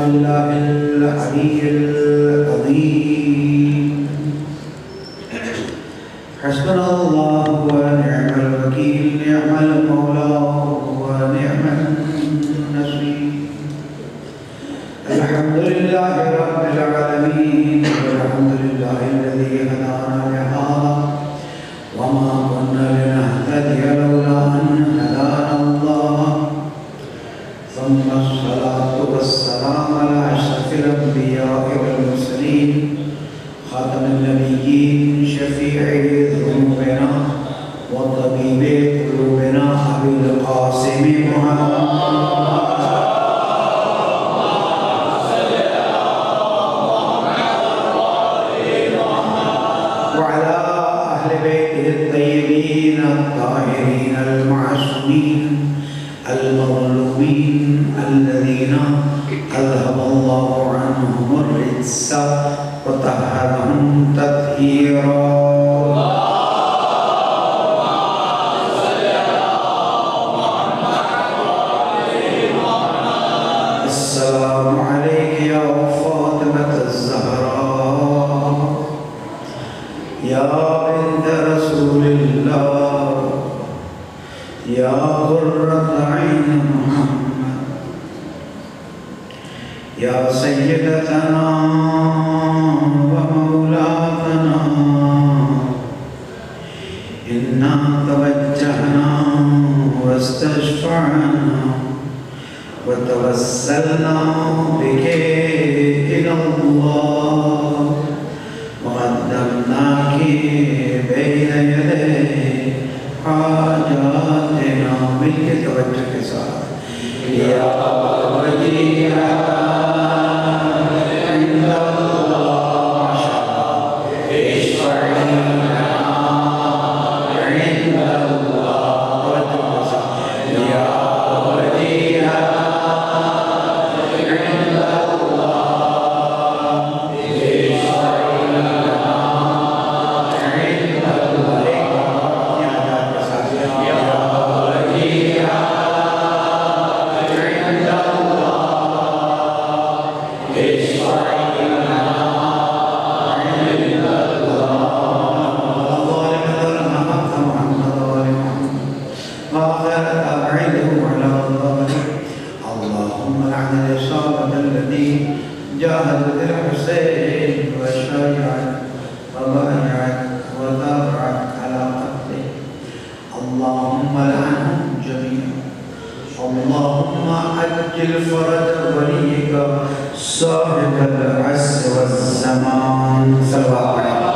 بالله العلي العظيم حسبنا الله ونعم الوكيل نعم المولى ونعم النصير الحمد لله رب العالمين والحمد لله الذي هدانا لهذا وما كنا لنهتدي لولا أن هدانا الله ثم الصلاة والسلام على أشرف الأنبياء والمرسلين خاتم النبيين شفيع ذنوبنا وطبيب قلوبنا أبي القاسم محمد وعلى أهل بيته الطيبين الطاهرين المعصومين المظلومين الذين أذهب الله عنهم الرجس وطهرهم تطهيرا السلام عليك يا فاطمة الزهراء يا بنت رسول الله يا قرة عين محمد يا سيدتنا ومولاتنا إنا توجهنا واستشفعنا وتوسلنا بك إلى الله وقدمناك بين يدي حاجاتنا ملك توجه کے ساتھ یا وجیہا عند اللہ اشفعی لنا عند اللہ توجہ کے ساتھ یا وجیہا عند اللہ اشفعی لنا عند اللہ اللهم لعن الإصابة التي جاهدت الحسين وشيعت وبايعت وثابرت على قتله اللهم لعنهم جميعا اللهم عجل فرج وليك صاحب العصر والزمان صلى الله عليه وسلم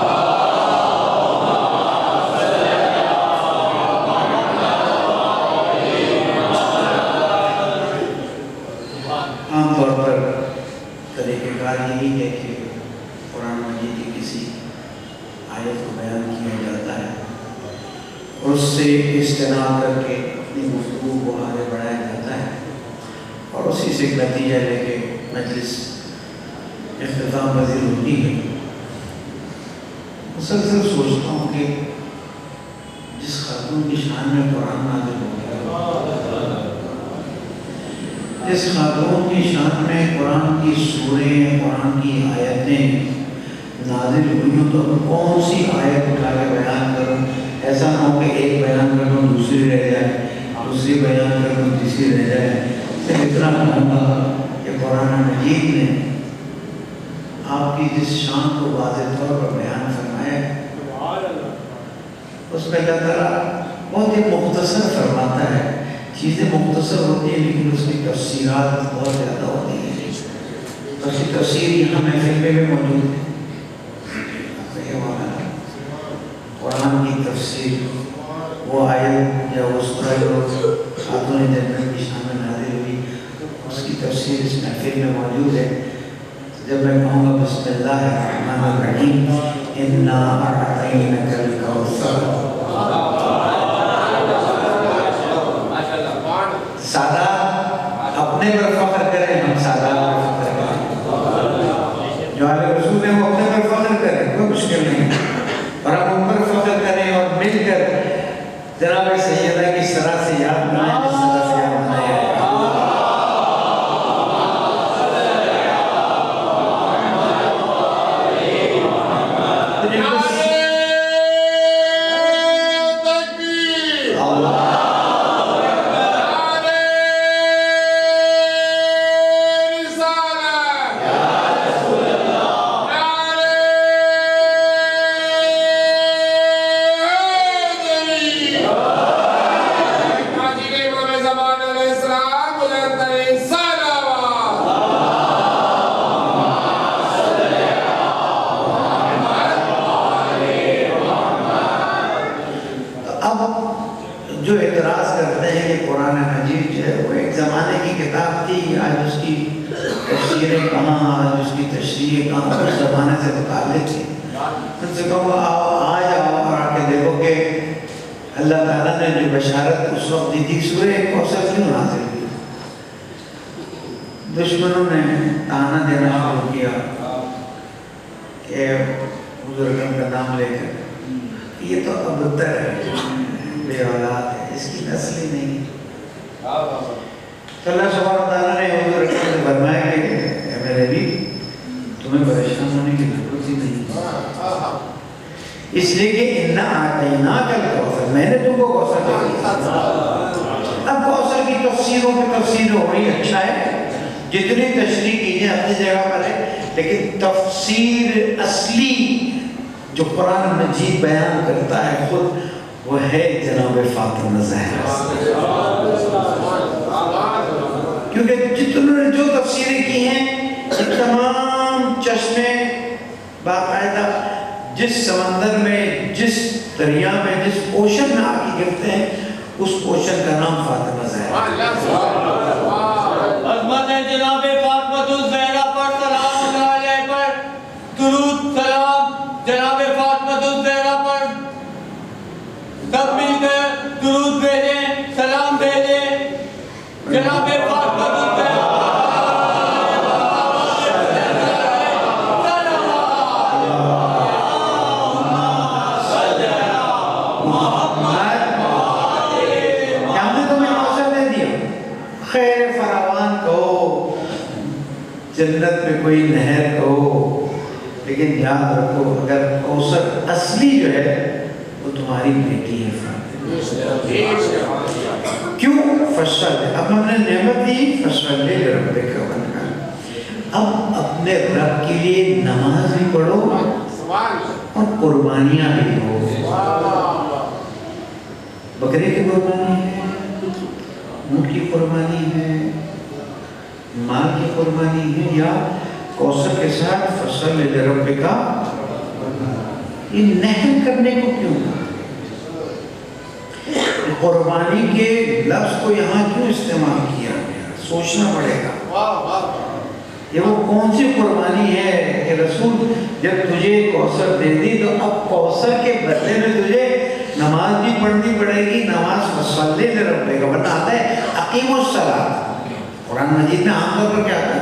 عام طور پر طریقہ کار یہی ہے کہ قرآن مجید کی کسی آیت کو بیان کیا جاتا ہے اور اس سے استناد کر کے اپنی گفتگو کو آگے بڑھایا جاتا ہے اور اسی سے ایک نتیجہ لے کے مجلس اختتام پذیر ہوتی ہے۔ مسلسل سوچتا ہوں کہ جس خاتون کی شان میں قرآن نازل ہو گیا، جس خاتون کی شان میں قرآن کی سوریں قرآن کی آیتیں نازل ہوئی ہوں تو کون سی آیت اٹھا کے بیان کروں؟ ایسا نہ ہو کہ ایک بیان کر دوں دوسری رہ جائے، دوسری بیان کر دوں تیسری رہ جائے۔ میں اتنا کہوں گا کہ قرآن مجید نے آپ کی جس شان کو واضح طور پر بیان فرمایا ہے اس میں اللہ تعالیٰ بہت ہی مختصر فرماتا ہے۔ چیزیں مختصر ہوتی ہیں لیکن اس کی تفسیرات بہت زیادہ ہوتی ہیں۔ اس کی تفسیر یہاں محفل میں بھی موجود ہے۔ قرآن کی تفسیر وہ آیت یا وہ سورہ جو خاتون جنت کی شان میں نازل ہوئی اس کی تفسیر اس محفل میں موجود ہے۔ جب میں کہوں گا بسم اللہ الرحمن الرحیم انا اعطینک الکوثر، سادہ اپنے پر فخر کریں، ہم سادہ پر فخر کریں، جو آل رسول ہے وہ اپنے پر فخر کریں، کوئی مشکل نہیں، اور ہم ان پر فخر کریں اور مل کر جناب سیدہ کی سرا سے یاد بنائیں، جس طرح سے یاد بنایا ہے۔ تفسیریں کہاں، آج اس کی تشریح کہاں، اس زمانے سے متعلق تھی. ان سے کہوں آ جاؤ اور آ کے دیکھو کہ اللہ تعالیٰ نے جو بشارت اس وقت دی تھی سورہ کوثر کیوں نازل ہوئی. دشمنوں نے تانا دینا شروع کیا کہ حضور اکرم کا نام لے کر یہ تو ابتر ہے، بے اولاد ہے، اس کی نسل ہی نہیں. تو اللہ سبحانہ وتعالیٰ نے حضور اکرم سے فرمایا کہ اے میرے نبی تمہیں پریشان ہونے کی ضرورت ہی نہیں، اس لیے کہ اِنَّا أَعْطَيْنَاكَ الْكَوْثَرَ، میں نے تم کو کوثر دے دیا. اب کوثر کی تفسیروں پہ تفسیر ہو رہی، اچھا ہے جتنی تشریح کی ہے اپنی جگہ پر ہے، لیکن تفسیر اصلی جو قرآن مجید بیان کرتا ہے خود وہ ہے جناب فاطمہ زہرا. کیونکہ جتنوں نے جو تفسیریں کی ہیں یہ تمام چشمے باقاعدہ جس سمندر میں، جس دریا میں، جس اوشن میں آ کے گرتے ہیں اس اوشن کا نام فاطمہ زہرا. عظمت ہے جناب فاطمہ الزہرا پر سلام علیہ پر درود سلام. جناب فاطمہ الزہرا پر سب مل کر درود بھیجیں، سلام بھیجیں. جناب فاطمہ الزہرا جنت میں کوئی نہر کہو، لیکن یاد رکھو اگر کوثر اصلی جو ہے وہ تمہاری بیٹی ہے فاطمہ. کیوں؟ فصل اب ہم نے نعمت دی، فصل لے ربک وانحر. اب اپنے رب کے لیے نماز بھی پڑھو اور قربانیاں بھی دو. بکرے کی قربانی ہے، اونٹ کی قربانی ہے، مال کی قربانی ہے، یا کوثر کے ساتھ فصل لربک. یہ نہر کرنے کو کیوں کہا؟ قربانی کے لفظ کو یہاں کیوں استعمال کیا گیا؟ سوچنا پڑے گا یہ وہ کون سی قربانی ہے کہ رسول جب تجھے کوثر دے دی تو اب کوثر کے بدلے میں تجھے نماز بھی پڑھنی پڑے گی. نماز فصل لربک، ورنہ آتا ہے اقیم الصلاۃ. قرآن مجید میں عام طور پر کیا آتا ہے؟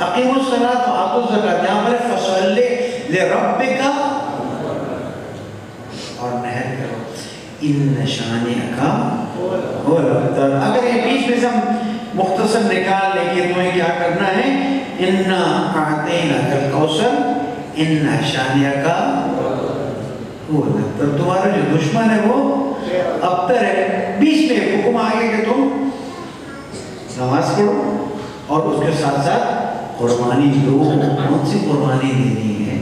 اقیم الصلاۃ وآتوا الزکاۃ. یہاں پر فصل لربک اور نہر کرو. ان شانئک هو الابتر. اگر یہ بیچ میں سے ہم مختصر نکال لیں کہ تمہیں کیا کرنا ہے، انا اعطیناک الکوثر ان شانئک هو الابتر. تمہارا جو دشمن ہے وہ ابتر ہے. بیچ میں حکم آگے کہ تم نماز پڑھو اور اس کے ساتھ ساتھ قربانی دو. کون سی قربانی دینی ہے؟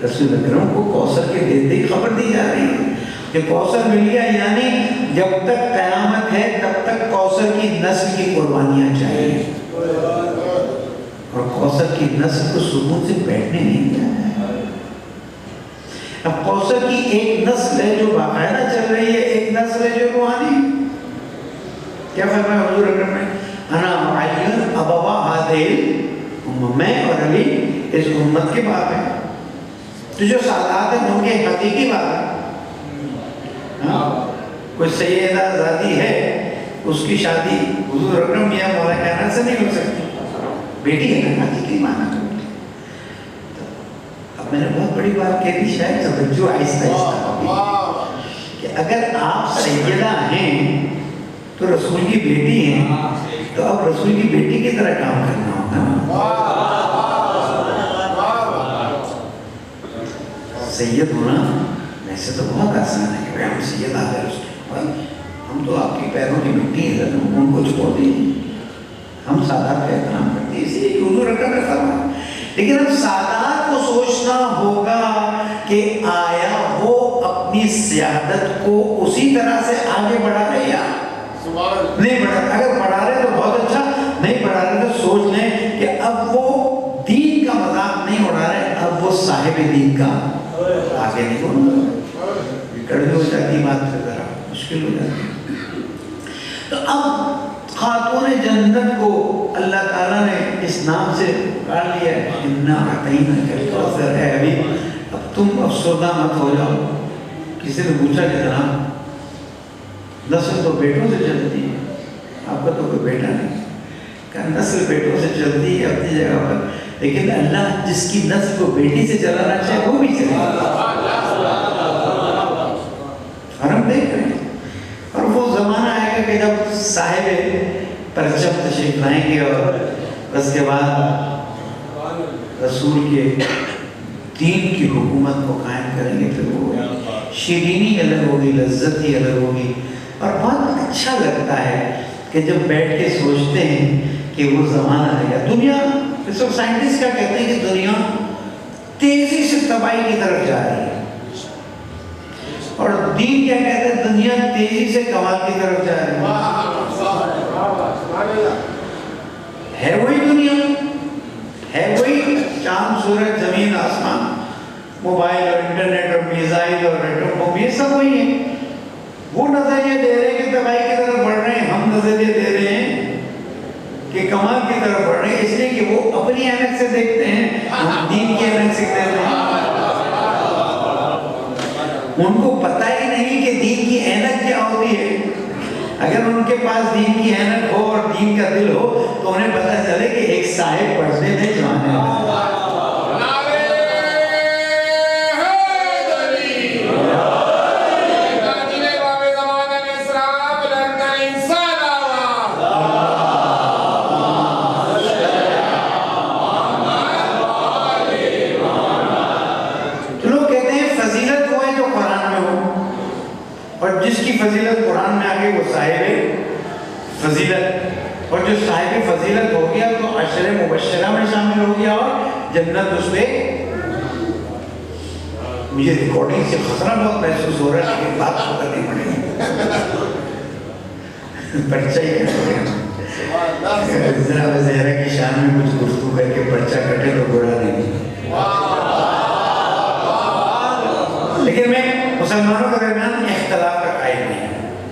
رسول اکرم کو کوثر کے دیتے ہی خبر دی جا رہی ہے کہ کوثر مل گیا، یعنی جب تک قیامت ہے تب تک کوثر کی نسل کی قربانیاں چاہیے. اور کوثر کی نسل کو سکون سے بیٹھنے نہیں دیا ہے. اب کوثر کی ایک نسل ہے جو باقاعدہ چل رہی ہے، ایک نسل ہے جو روحانی. کیا فرمایا حضور اکرم نے؟ انا معین ابوا ہذیل، میں اور علی اس امت کے باپ ہیں. تو جو سادات ہیں ان کے حقیقی باپ ہیں. کوئی سیدہ زادی ہے اس کی شادی حضور اکرم یا مولا کائنات سے نہیں ہو سکتی، بیٹی ہے نا، حقیقی معنی. اب میں نے بہت بڑی بات کہہ دی، شاید توجہ آہستہ آہستہ ہوگی کہ اگر آپ سیدہ ہیں تو رسول کی بیٹی ہیں، تو اب رسول کی بیٹی کی طرح کام کرنا ہوگا. سید ہونا ویسے تو بہت آسان ہے کہ ہم سید آ گئے، ہم تو آپ کی پیروں کی مٹی ہے، ان کو چھوڑ دیں، ہم سادات کا احترام کرتے ہیں، اسی لیے حضور اکرم نے فرمایا. لیکن اب سادات کو سوچنا ہوگا کہ آیا وہ اپنی سیادت کو اسی طرح سے آگے بڑھا رہے یا نہیں بڑھا رہے. اگر بڑھا رہے تو بہت اچھا، نہیں بڑھا رہے تو سوچ لیں کہ اب وہ دین کا مذاق نہیں اڑا رہے، اب وہ صاحب دین کا آگے نہیں بڑھ رہے. کڑوی ہو جاتی بات سے، ذرا مشکل ہو جاتی. تو اب خاتون جنت کو اللہ تعالیٰ نے اس نام سے پکار لیا ہے، اِنَّا أَعْطَيْنَاكَ الْكَوْثَرَ، اے حبیب اب تم افسردہ مت ہو جاؤ۔ کسی نے پوچھا کہ جناب نسل تو بیٹوں سے چلتی ہے، آپ کا تو کوئی بیٹا نہیں، کہا نسل بیٹوں سے چلتی ہے اپنی جگہ پر، لیکن اللہ جس کی نسل کو بیٹی سے چلانا چاہے وہ بھی چلے گا، اور ہم دیکھ رہے ہیں۔ اور وہ زمانہ آئے گا کہ جب صاحب پرچم تشریف لائیں گے اور اس کے بعد رسول کے دین کی حکومت کو قائم کریں گے، پھر وہ شیرینی الگ ہوگی، لذت ہی الگ ہوگی، اور بہت اچھا لگتا ہے کہ جب بیٹھ کے سوچتے ہیں کہ وہ زمانہ آئے گا۔ دنیا، اس وقت سائنٹسٹ کیا کہتے ہیں کہ دنیا تیزی سے تباہی کی طرف جا رہی ہے، اور دین کیا کہتے ہیں دنیا تیزی سے کمال کی طرف جا رہی ہے وہی دنیا، ہے وہی چاند سورج زمین آسمان، موبائل اور انٹرنیٹ اور میزائل اور ایٹم بم، یہ سب وہی ہیں۔ وہ نظریہ دے رہے ہیں کہ تباہی کی طرف بڑھ رہے ہیں، ہم نظریہ دے رہے ہیں کہ کمال کی طرف بڑھ رہے ہیں، اس لیے کہ وہ اپنی اینک سے دیکھتے ہیں، ہم دین کی اینک سے دیکھتے ہیں۔ ان کو پتہ ہی نہیں کہ دین کی اینک کیا ہوتی ہے۔ اگر ان کے پاس دین کی اینک ہو اور دین کا دل ہو تو انہیں پتہ چلے کہ ایک صاحب پڑھتے تھے جو آنے والا۔ جس کی فضیلت قرآن میں آگے وہ صاحب فضیلت، اور جو صاحب فضیلت ہو گیا تو عشر مبشرہ میں شامل ہو گیا اور جنت اس پہ۔ مجھے ریکارڈنگ سے خطرہ بہت محسوس ہو رہا ہے کہ بات کو کرنی پڑے گی، پرچہ ہی کرتے ہیں ذرا زہرہ کی شان میں کچھ گفتگو کر کے پرچہ کٹے تو برا نہیں، لیکن میں مسلمانوں کے درمیان اختلاف کا قائل نہیں ہے،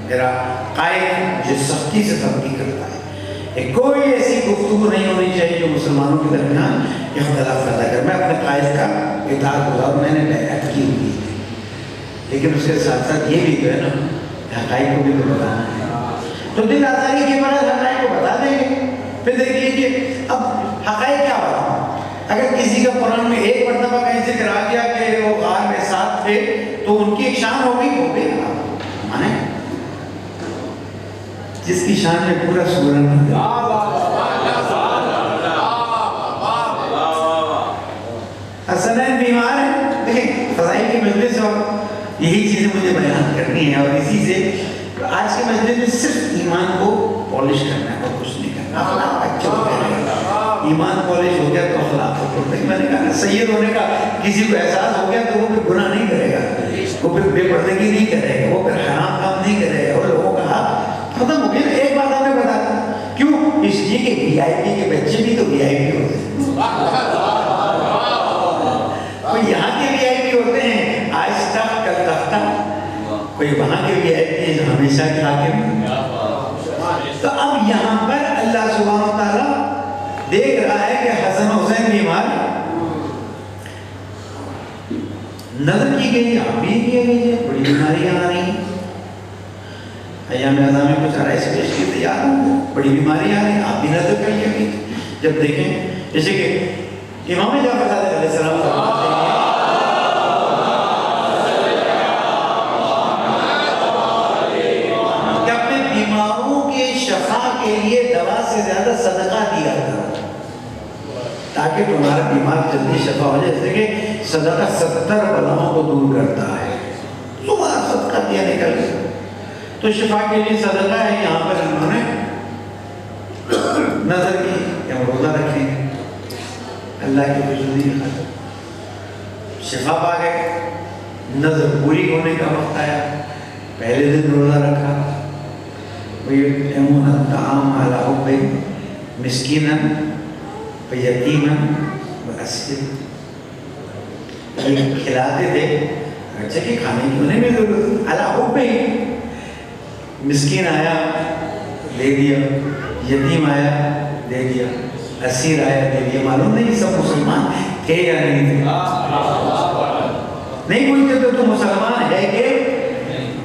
میرا قائد جو سختی سے تنقید کرتا ہے، کوئی ایسی گفتگو نہیں ہونی چاہیے جو مسلمانوں کے درمیان اختلاف پیدا کرے۔ میں اپنے قائد کا اطاعت گزار، میں نے بیعت کی ہوئی ہے، لیکن اس کے ساتھ ساتھ یہ بھی جو ہے نا حقائق کو بھی تو بتانا ہے، تو دل آزاری کے بعد حقائق کو بتا دیں گے۔ پھر دیکھ لیجیے اب حقائق کیا بتاؤں، اگر کسی کا قرآن میں ایک مرتبہ کہیں ذکر آ گیا کہ وہ غار میں ساتھ تھے تو ان کی ایک شان ہوگی، وہ بھی مانے جس کی شان میں پورا سورہ نہ حسنین بیمار ہیں، دیکھیں فضائل کی مجلس اور یہی چیزیں مجھے بیان کرنی ہے، اور اسی سے آج کے مجلس میں صرف ایمان کو پالش کرنا ہے اور کچھ نہیں کرنا، اخلاق اچھے ہو گئے، ایمان پالش ہو گیا تو اخلاق کو پڑھتے ہیں۔ میں نے کہا سید ہونے کا کسی کو احساس ہو گیا تو وہ پھر گناہ نہیں کرے گا، وہ پھر بے پردگی نہیں کرے گا، وہ پھر حرام کام نہیں کرے گا، وہ لوگوں کا حق ختم ہو گیا۔ ایک بات ہمیں بتا دیں، کیوں؟ اس لیے کہ وی آئی پی کے بچے بھی تو وی آئی پی ہوتے ہیں، کوئی یہاں کے وی آئی پی ہوتے ہیں آہستہ کل تختہ، کوئی وہاں کے وی آئی پی جو ہمیشہ کے حاکم۔ تو اب یہاں پر اللہ سبحانہ و تعالیٰ دیکھ رہا ہے کہ حسن حسین بیمار نظر کی گئی، آپ بھی کیے گئی ہے، بڑی بیماریاں آ رہی ہیں، ایام اعظم میں کچھ آرائش پیش کی تیار ہوں، بڑی بیماریاں آ رہی ہیں، آپ بھی نظر کریے گی۔ جب دیکھیں جیسے کہ امام جعفر صادق علیہ السلام فرماتے ہیں کہ اپنے بیماروں کے شفا کے لیے دوا سے زیادہ صدقہ دیا کرو تاکہ تمہارا بیمار جلدی شفا ہو جائے۔ جیسے کہ صدقہ 70 بلاؤں کو دور کرتا ہے، صبح صدقہ دیا نکل گیا تو شفا کے لیے صدقہ ہے۔ یہاں پر انہوں نے نظر کی کہ ہم روزہ رکھیں، اللہ کی حضوری میں شفا پا گئے، نظر پوری ہونے کا وقت آیا، پہلے دن روزہ رکھا، وَيُطْعِمُونَ الطَّعَامَ عَلَىٰ حُبِّهِ مِسْكِينًا وَيَتِيمًا وَأَسِيرًا، یہ کھلاتے تھے، اچھا کہ کھانے کی انہیں بھی ضرورت، عَلَىٰ حُبِّهِ، مسکین آیا دے دیا، یتیم آیا دے دیا، 80 رائے دے دیا. معلوم نہیں سب مسلمان تھے یا نہیں تھے؟ نہیں پوچھتے تو مسلمان ہے کہ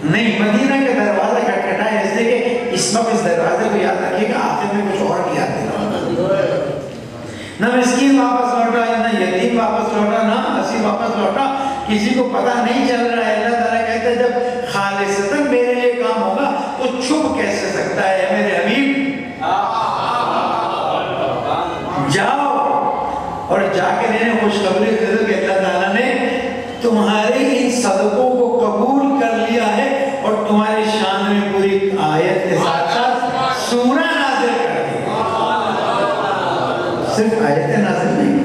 نہیں. مدینہ کا دروازہ کھٹکھٹا ہے، اس لیے کہ اس وقت اس دروازے کو یاد رکھیے گا، آخر میں کچھ اور نہیں آتے. نہ مسکین واپس لوٹا، نہ یتیم واپس لوٹا، نہ اسیر واپس لوٹا. کسی کو پتہ نہیں چل رہا ہے. اللہ تعالیٰ کہتے ہیں جب خالصتاً میرے لیے کام ہوگا تو چھپ کیسے سکتا ہے میرے حبیب. جاؤ اور جا کے انہیں خوشخبری دے دو کہ اللہ تعالیٰ نے تمہارے ان صدقوں کو قبول کر لیا ہے اور تمہاری شان میں پوری آیت کے ساتھ ساتھ سورہ نازل کر دی. صرف آیت نازل نہیں.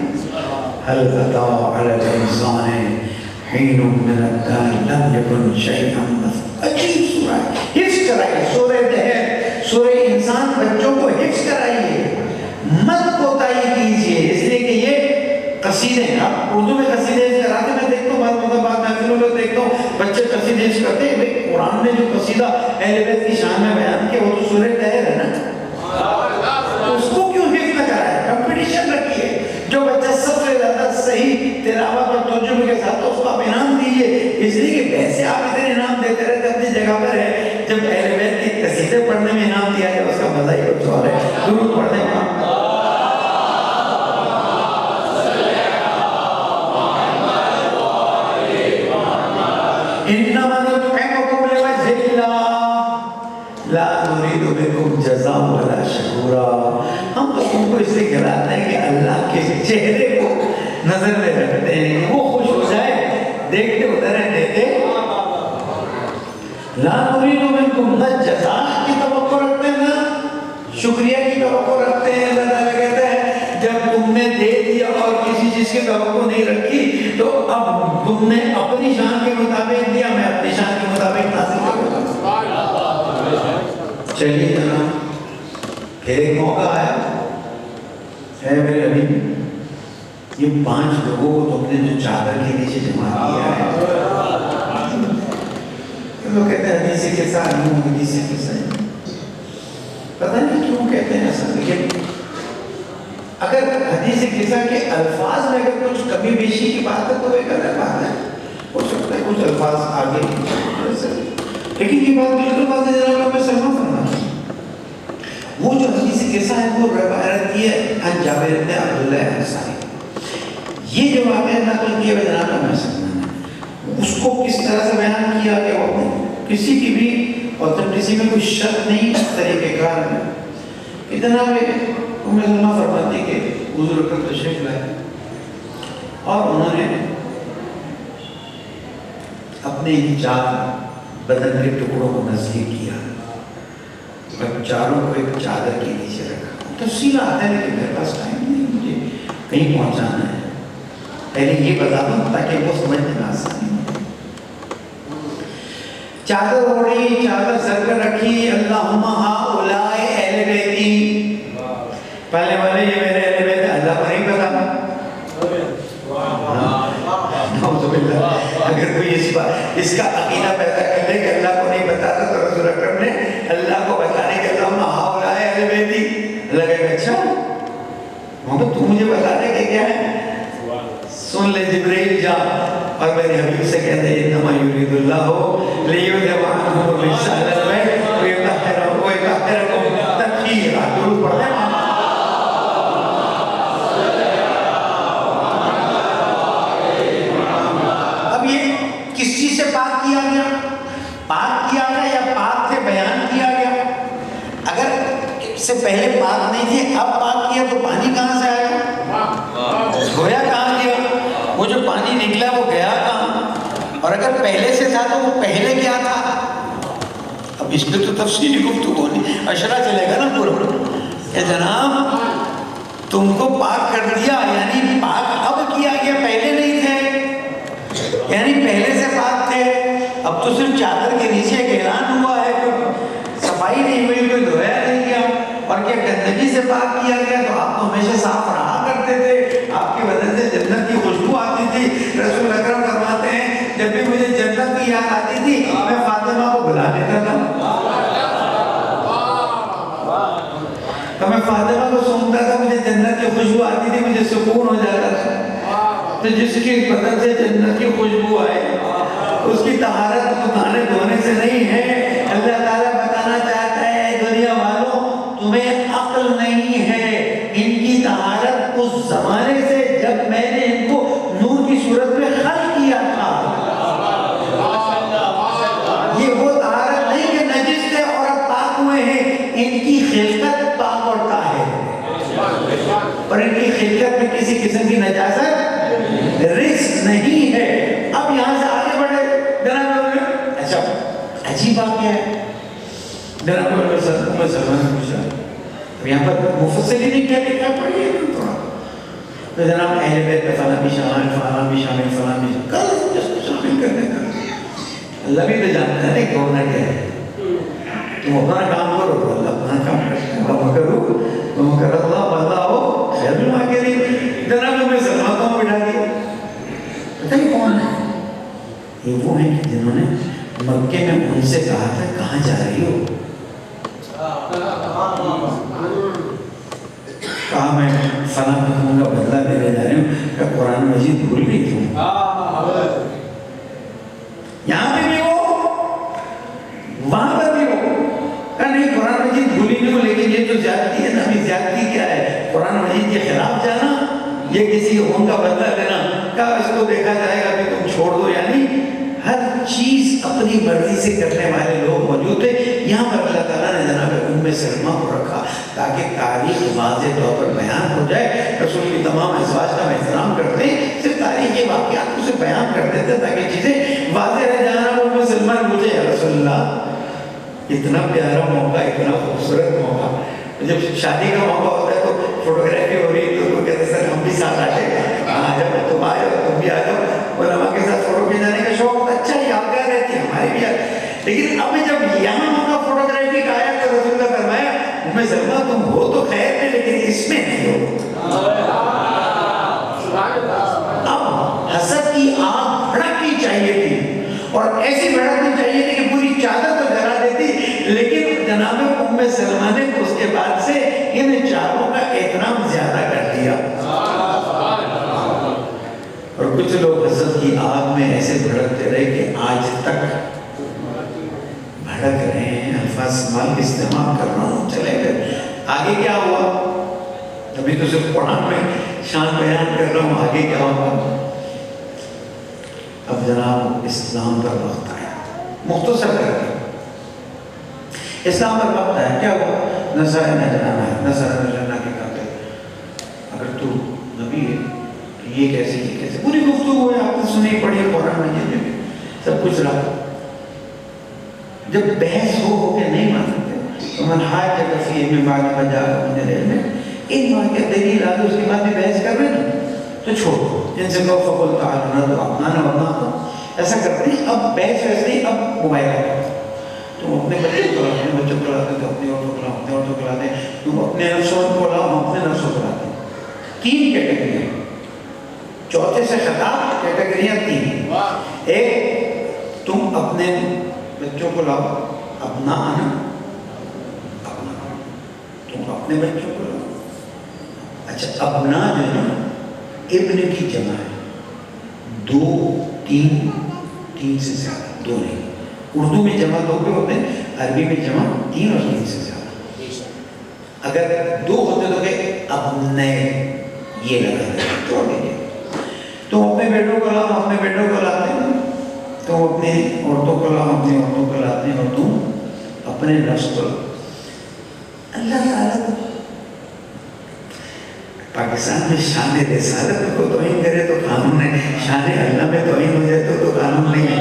هل أتى على الإنسان حين من الدهر لم يكن شيئا مذكورا. عجیب سورہ ہے. حفظ کرائیے سورہ دہر، سورہ انسان. بچوں کو حفظ کرائیے، مت کوتاہی کیجیے. اس لیے کہ یہ قصیدے ہیں. آپ اردو میں قصیدے کراتے، میں دیکھتا ہوں بعض محفلوں میں دیکھتا ہوں بچے قصیدے کرتے ہیں. بھائی قرآن نے جو قصیدہ اہل بیت کی شان میں بیان کیا وہ تو سورہ دہر ہے نا، اس کو کیوں حفظ نہ کرائے؟ کمپٹیشن رکھیے. جو بچہ سب سے زیادہ صحیح تلاوت اور ترجمے کے ساتھ اس کو آپ انعام دیجیے. اس لیے کہ ویسے آپ اتنے انعام دیتے رہتے اپنی جگہ پر ہے، جب اہل بیت کی قصیدے پڑھنے میں انعام دیا جائے اس کا مزہ ہی کچھ اور ہے. درود پڑھنے کا انما نطعمكم لوجه الله لا نريد منكم جزاء ولا شکورا. ہم تو تم کو اس لیے کھلاتے ہیں کہ اللہ کے چہرے کو نظر میں رکھتے ہیں کہ وہ خوش ہو جائے. دیکھتے ادھر ہیں دیتے. لا نريد منكم نہ جزا کی توقع رکھتے ہیں نہ شکریہ کی توقع رکھتے ہیں. اللہ تعالیٰ کہتا ہے جب تم نے دے دیا اور کسی چیز کی توقع نہیں رکھی تو اب تم نے اپنی شان کے مطابق دیا، میں اپنی شان کے مطابق حاصل کروں گا. چلیے جناب پھر ایک موقع آیا ہے میرے حبیب، یہ 5 لوگوں کو تم نے جو چادر کے نیچے جمع کیا ہے. لوگ کہتے ہیں حدیث کے ساتھ حدیث کے ساتھ، پتہ نہیں کیوں کہتے ہیں ایسا. لیکن اگر حدیث قصہ کے الفاظ میں اگر کچھ کمی بیشی کی بات ہے تو ایک الگ بات ہے، ہو سکتا ہے کچھ الفاظ آگے، لیکن یہ بات بالکل بات ہے جناب میں سہمت کرنا. وہ جو حدیث قصہ ہے وہ روایت کی ہے عن جابر بن عبداللہ انصاری. یہ جو واقعہ نقل کیا ہے جناب میں سمجھنا ہے اس کو کس طرح سے بیان کیا کہ وہ کسی کی بھی اوتھنٹسٹی میں کوئی شک نہیں طریقہ کار میں. اتنا ام سلمہ فرماتی کہ حضور اکرم تشریف لائے اور انہوں نے اپنے 4 بدن کے ٹکڑوں کو نزدیک کیا اور چاروں کو ایک چادر کے نیچے رکھا. تفصیل آتا ہے لیکن میرے پاس ٹائم نہیں، مجھے کہیں پہنچانا ہے. پہلے یہ بتا دوں تاکہ وہ سمجھنے میں آسانی ہو. چادر اوڑھی، چادر سر پر رکھی. اللہم ہؤلاء اہل بیتی، پہلے والے یہ میرے اہل بیت. اللہ کو نہیں پتا. اگر کوئی اس کا عقیدہ پیدا کر لے کہ اللہ کو نہیں بتاتا تو رسول اکرم نے اللہ کو بتانے کے اللہم ہؤلاء اہل بیتی. اللہ کہے اچھا محمد تو مجھے بتا دے کہ کیا ہے. سن لے جبریل جا اور میرے حبیب سے کہتے ہیں انما یرید اللہ لیذهب عنکم الرجس اہل البیت ویطہرکم تطہیرا. درود پڑھتے ہیں. اب یہ کس چیز سے پاک کیا گیا؟ پاک کیا گیا یا پاک سے بیان کیا گیا؟ اگر اس سے پہلے پاک نہیں تھے اب پاک کیا تو پانی کہاں سے آیا؟ گویا کہاں گیا؟ وہ جو پانی نکلا وہ گیا کہاں؟ اور اگر پہلے سے تھا تو وہ پہلے کیا تھا؟ اب اس پہ تو تفصیلی گفتگو نہیں، اشرا چلے گا نا پورا کہ جناب تم کو پاک کر دیا، یعنی پاک اب کیا گیا، پہلے نہیں تھے، یعنی پہلے سے پاک تھے. اب تو صرف چادر کے نیچے ایک اعلان ہوا ہے، کوئی صفائی نہیں ہوئی، کوئی دھویا نہیں گیا. اور کیا گندگی سے پاک کیا گیا؟ تو آپ تو ہمیشہ صاف رہا کرتے تھے، آپ کی وجہ سے جنت کی خوشبو آتی تھی. رسول اکرم فرماتے ہیں جب بھی مجھے جنت کی یاد آتی تھی میں فاطمہ کو بلا لیتا تھا، تو میں فاطمہ کو سنتا مجھے سکون ہو جاتا تھا۔ تو جس کی بدن سے جنت کی خوشبو آئے اس کی طہارت نہانے دھونے سے نہیں ہے۔ اللہ تعالیٰ بتانا چاہتا ہے دنیا والوں تمہیں عقل نہیں ہے، ان کی طہارت اس زمانے سے جب میں نے ان کو نور کی صورت میں خلق کیا تھا۔ یہ وہ طہارت نہیں کہ نجس تھے اور اب پاک ہوئے ہیں، ان کی خلقت پاک اور طاہر ہے، اور ان کی خلقت میں کسی قسم کی نجاست رزق نہیں ہے۔ اب یہاں سے آگے بڑھے جناب، اچھا عجیب بات کیا ہے، جناب عمر سلمان نے پوچھا، اب یہاں پر مفصلی نے کیا لکھا پڑھیے تھوڑا، تو جناب اہل بیت میں فلاں بھی شامل، فلاں بھی شامل، فلاں بھی شامل، کل جس کو شامل کرنے کا اللہ بھی تو جانتا ہے کہ ہونا کیا ہے۔ تم اپنا کام کرو، اللہ اپنا کام کرتا ہے، وَمَا كَرُوا وَمَكَرَ اللَّهُ وَاللَّهُ خَيْرُ الْمَاكِرِينَ۔ جناب ہمیں سلمان کو بٹھا دیا، پتہ نہیں کون ہے یہ؟ وہ ہیں کہ جنہوں نے مکے میں ان سے کہا تھا کہاں جا رہی ہو؟ کہا میں فلاں حکم کا بدلہ لینے جا رہی ہوں، کہ قرآن مجید بھول گئی تم؟ یہاں پہ بھی ہو، وہاں پر بھی ہو، کہ نہیں قرآن مجید بھولی نہیں ہو، لیکن یہ جو زیادتی ہے نا، ابھی زیادتی کیا ہے؟ قرآن مجید کے خلاف جانا، یہ کسی حکم کا بدلہ لینا، کہا اس کو دیکھا جائے گا بھی تم چھوڑ دو۔ یعنی ہر چیز اپنی مرضی سے کرنے والے لوگ موجود تھے۔ یہاں پر اللہ تعالیٰ نے جناب ام سلمہ کو رکھا تاکہ تاریخ واضح طور پر بیان ہو جائے۔ رسول کی تمام ازواج کا احترام کرتے ہیں، صرف تاریخی واقعات کو سے بیان کر دیتے تاکہ چیزیں واضح رہ جائیں۔ جناب ام سلمہ نے مجھے یا رسول اللہ اتنا پیارا موقع، اتنا خوبصورت موقع، جب شادی کا موقع ہوتا ہے تو فوٹوگرافی ہو رہی ہے تو وہ کہتے ہیں سر ہم بھی ساتھ آتے ہیں، آ جاؤ تم آ جاؤ تم بھی آ جاؤ، علماء کے ساتھ فوٹو کھینچانے کا شوق اچھا یادگار رہتی ہے ہماری بھی آتی ہے۔ لیکن اب جب یہاں موقع فوٹوگرافی کا آیا تو رسول نے فرمایا ام سلمہ تم ہو تو خیر میں لیکن اس میں نہیں ہو۔ اب حسد کی آگ بھڑکنی چاہیے تھی، اور ایسی بھڑکنی چاہیے تھی کہ پوری چادر تو جلا دیتی، لیکن جناب ام سلمہ نے اس کے بعد سے ان چاروں کا احترام زیادہ کر دیا۔ اور کچھ لوگ حسد کی آگ میں ایسے بھڑکتے رہے کہ آج تک بھڑک رہے ہیں۔ الفاظ سنبھال کے استعمال کر رہا ہوں، چلے گئے آگے کیا ہوا؟ ابھی تو صرف قرآن میں شان بیان کر رہا ہوں، آگے کیا ہوگا؟ اب جناب اسلام کا وقت آیا، مختصر کر کے اسلام کا وقت آیا، کیا ہوا؟ نصارہ نجران ہے، نصارہ نجران کے کہتے اگر تو نبی ہے تو یہ کیسے پوری گفتگو ہے، آپ نے سنی پڑھی قرآن مجید میں سب کچھ رہا۔ جب بحث ہو کے نہیں مانتے تو من حاجہ کفیہ میں بعد میں جا من العلم، ان بات کے دلیل آگے اس کے بعد بھی بحث کر رہے نا تو چھوڑو، جن سے کہو فقل تعالوا نہ تو اپنا نہ ورنہ تو ایسا کرتے ہیں۔ اب بحث ویسے نہیں، اب موبائل ہے، تم اپنے بچوں کو لاتے ہیں، بچوں کو لاتے ہیں تو اپنی عورتوں کو لاتے ہیں، عورتوں کو لاتے ہیں، تم اپنے نفسوں کو لاؤ، ہم اپنے نفسوں کو لاتے ہیں۔ تین کیٹیگریاں، چوتھے سے خطاب کیٹیگریاں تین۔ ایک تم اپنے بچوں کو لاؤ، اپنا آنا، اپنا تم اپنے بچوں کو لاؤ۔ اچھا اپنا جو ہے نا ابن کی جمع ہے، دو تین، تین سے زیادہ، دو نہیں۔ اردو میں جمع دو کے ہوتے ہیں، عربی میں جمع تین اور تین سے زیادہ۔ اگر دو ہوتے تو کہ اپنے یہ لگا دیں، چھوڑ دیجیے۔ تم اپنے بیٹوں کو لاؤ، اپنے بیٹوں کو لاتے ہیں، تم اپنی عورتوں کو لاؤ، اپنی عورتوں کو لاتے ہیں، اور تم اپنے نفس کو لاؤ۔ اللہ تعالیٰ پاکستان میں شان رسالت کو توہین کرے تو قانون ہے، شان اللہ میں توہین ہو جائے تو قانون نہیں ہے۔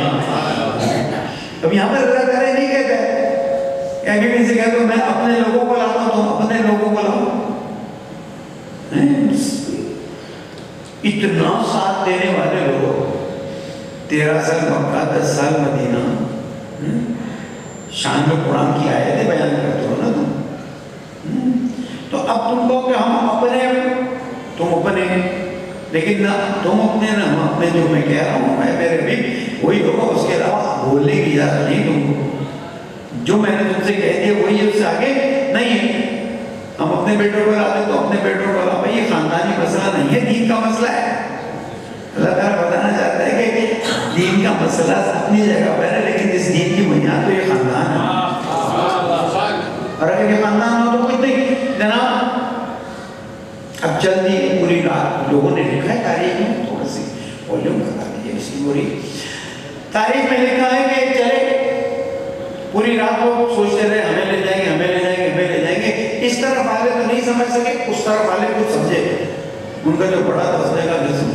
اب یہاں پر اللہ تعالیٰ نہیں کہتا ہے کہ ابھی بھی سے کہتا ہوں میں اپنے لوگوں کو لاتا ہوں، تم اپنے لوگوں کو لاؤ۔ اتنا ساتھ دینے والے لوگ، 13 سال مکہ، 10 سال مدینہ، شان میں قرآن کی آیتیں بیان کرتے ہو نا تم، تو اب تم کہو کہ ہم اپنے، تم اپنے، لیکن نہ تم اپنے نہ ہم اپنے، جو میں کہہ رہا ہوں میں میرے بھی وہی ہوگا، اس کے علاوہ بولنے کی اجازت نہیں تم کو، جو میں نے تم سے کہہ دیا وہی ہے، اس سے آگے نہیں ہے۔ ہم اپنے بیٹوں کو لاتے تو اپنے بیٹوں کو لا، بھائی یہ خاندانی مسئلہ نہیں ہے، دین کا مسئلہ ہے۔ اللہ تعالیٰ بتانا چاہتا ہے کہ دین کا مسئلہ اپنی جگہ پر ہے، لیکن اس دین کی بنیاد تو یہ خاندان ہے، اور اگر یہ خاندان ہو تو کچھ نہیں جناب۔ اب جلدی پوری رات لوگوں نے لکھا ہے تاریخ میں، تھوڑا سی والیوم کرا دیجیے اس کی پوری تاریخ میں لکھا ہے کہ چلے پوری رات وہ سوچتے رہے ہمیں لے جائیں گے، ہمیں لے جائیں گے، ہمیں لے جائیں گے۔ اس طرف والے تو نہیں سمجھ سکے، اس طرف والے کچھ سمجھے، ان کا جو بڑا دستے کا جسم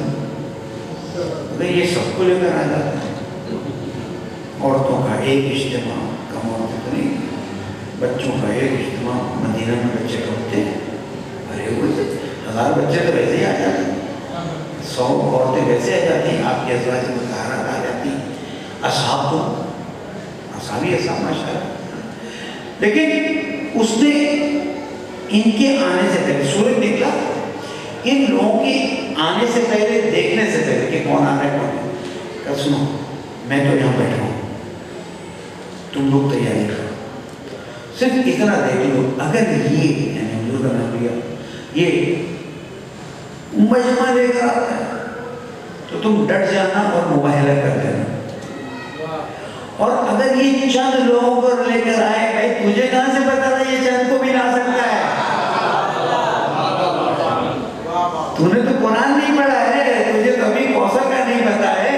یہ سب کو لے کر آ جاتا ہے۔ عورتوں کا ایک اجتماع، کم عورتوں نہیں، بچوں کا ایک اجتماع، مدینہ میں بچے ہوتے ہیں بھرے ہوئے، 1000 بچے تو ویسے ہی آ جاتے ہیں، 100 عورتیں ویسے آ جاتی ہیں، آپ کی ازواج مطہرات آ جاتی ہیں، اصحاب تو اصحابی اصحاب ماشاءاللہ۔ لیکن اس نے ان کے آنے سے پہلے سورج نکلا، ان لوگوں کے آنے سے پہلے، دیکھنے سے پہلے کہ کون آ رہا ہے کون ہے، کہ سنو میں تو یہاں بیٹھا ہوں، تم لوگ تیاری کرو، صرف اتنا دیکھ لو، اگر یہ یعنی حضور کا نبی یہ مجمع لے کر آتا ہے تو تم ڈٹ جانا اور مباہلہ کر دینا، اور اگر یہ چند لوگوں کو لے کر آئے، بھائی تجھے کہاں سے پتا تھا یہ چند کو بھی لا سکتا ہے؟ تو نے تو قرآن نہیں پڑھا ہے، تجھے کبھی کوثر کا نہیں پتا ہے،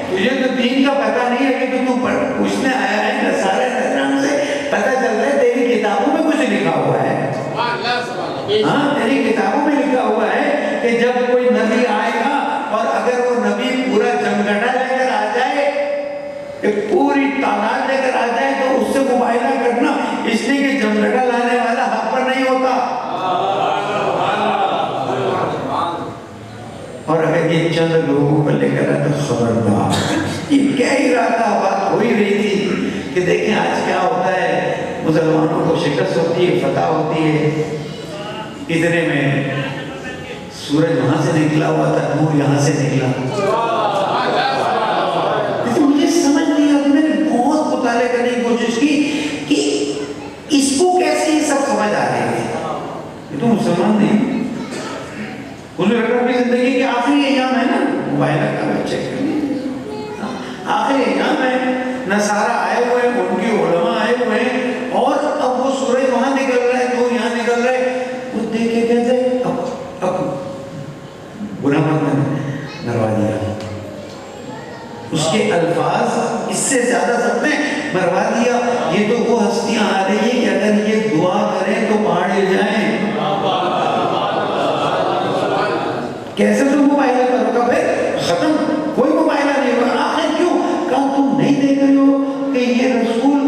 تجھے تو دین کا پتا نہیں ہے، کہ تو پوچھنے آیا ہے نصارہ نظران سے پتا چلتا ہے تیری کتابوں میں کچھ لکھا ہوا ہے۔ ہاں تیری کتابوں میں لکھا ہوا ہے کہ جب کوئی نبی آئے گا اور اگر وہ نبی پورا جمگٹا لے کر آ جائے، کہ پوری تعداد لے کر آ جائے تو اس سے مباہلہ کرنا، اس لیے کہ جمگٹا لانے والا حق پر نہیں ہوتا، اور اگر یہ چند لوگوں کو لے کر آئے تو خبردار۔ یہ کہہ ہی رہا تھا، بات ہو ہی رہی تھی کہ دیکھیں آج کیا ہوتا ہے، مسلمانوں کو شکست ہوتی ہے، فتح ہوتی ہے، اتنے میں سورج وہاں سے نکلا ہوا تھا، نور یہاں سے نکلا، لیکن مجھے سمجھ نہیں آتی، میں نے بہت مطالعہ کرنے کی کوشش کی کہ اس کو کیسے یہ سب سمجھ آ رہے ہیں، یہ تو مسلمان نہیں، حضور اکرم کی زندگی کے آخری ایام ہے نا، موبائل کا میں چیک کر لیں، آخری ایام ہے، نصارہ آئے ہوئے ہیں، ان کے علماء آئے ہوئے ہیں، اور اب وہ سورج وہاں نکل رہا ہے، نور یہاں نکل رہا ہے، وہ دیکھ کے کہتے ہیں اب برا مت مروا دیا، اس کے الفاظ اس سے زیادہ سب نے مروا دیا، یہ تو وہ ہستیاں آ رہی ہیں کہ اگر یہ دعا کریں تو پہاڑ ہل جائیں، کیسے تم مباہلہ کرو گا؟ پھر ختم، کوئی مباہلہ نہیں ہوگا۔ آخر کیوں؟ کہا تم نہیں دیکھ رہے ہو کہ یہ رسول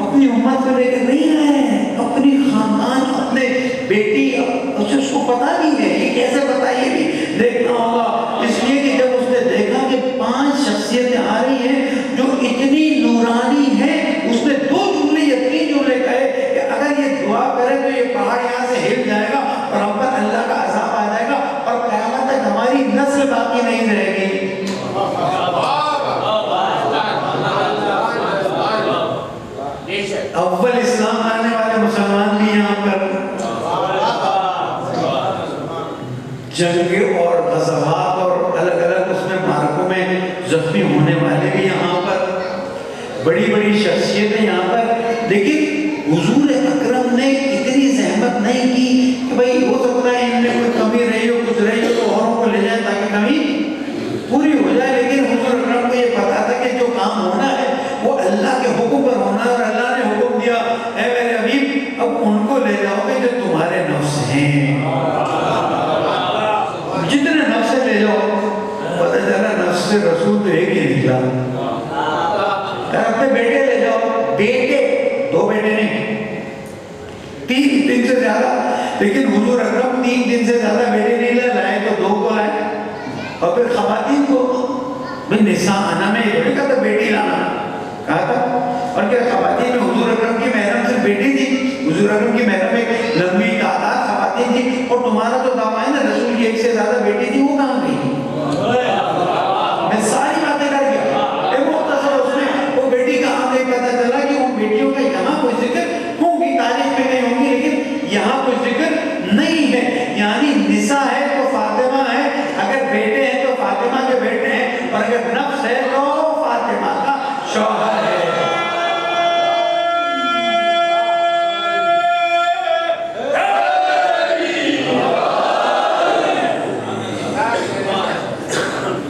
اپنی امت کو لے کے نہیں آئے ہیں، اپنی خاندان، اپنے بیٹی، اس کو پتا نہیں ہے، یہ کیسے پتا؟ یہ بھی دیکھنا ہوگا، اس لیے کہ جب اس نے دیکھا کہ 5 شخصیتیں آ رہی ہیں جو اتنی نورانی ہیں، اس نے 2 جملے یا 3 جملے کہے کہ اگر یہ دعا کرے تو یہ پہاڑ یہاں سے ہل جائے گا اور ہم پر اللہ کا عذاب آ جائے گا اور قیامت تک ہماری نسل باقی نہیں رہے گی۔ اول اسلام آنے والے مسلمان بھی یہاں پر، جنگ اور غزوات اور الگ الگ اس میں معرکوں میں زخمی ہونے والے بھی یہاں پر، بڑی بڑی شخصیتیں یہاں پر، لیکن حضور اکرم نے اتنی زحمت نہیں کی کہ بھئی ہو سکتا ہے ان میں کوئی کمی رہی ہو، کچھ رہی ہو تو اوروں کو لے جائیں تاکہ کمی پوری ہو جائے، لیکن حضور اکرم کو یہ پتا تھا کہ جو کام ہونا ہے وہ اللہ کے حکم پر ہونا ہے، اور اللہ نے حکم دیا اے میرے حبیب اب ان کو لے جاؤ گے جو تمہارے نفس ہیں، جتنے نفس سے لے جاؤ، پتہ چلا نفس سے رسول تو ایک ہی نکلا، اپنے بیٹے لے جاؤ، بیٹے 2 بیٹے نہیں، 3 دن سے زیادہ، لیکن حضور اکرم 3 دن سے زیادہ بیٹے نہیں لائے تو 2 کو لائے، اور پھر خواتین کو بھئی نساء انا میں یہ نہیں کہا تھا بیٹی لانا، کہا تھا، اور کیا خواتین میں حضور اکرم کی محرم صرف بیٹی تھی، حضور اکرم کی محرم ایک لمبی تعداد خواتین تھی، اور تمہارا تو دعویٰ ہے نا رسول کی 1 سے زیادہ بیٹی تھی، وہ کہاں گئی؟ میں ساری باتیں کر گیا، ایک مختصر اس میں وہ بیٹی کہاں گئی پتہ چلا کہ ان بیٹیوں کا یہاں کوئی ذکر ہوں گی، تاریخ میں نہیں ہوں گی، لیکن یہاں کوئی ذکر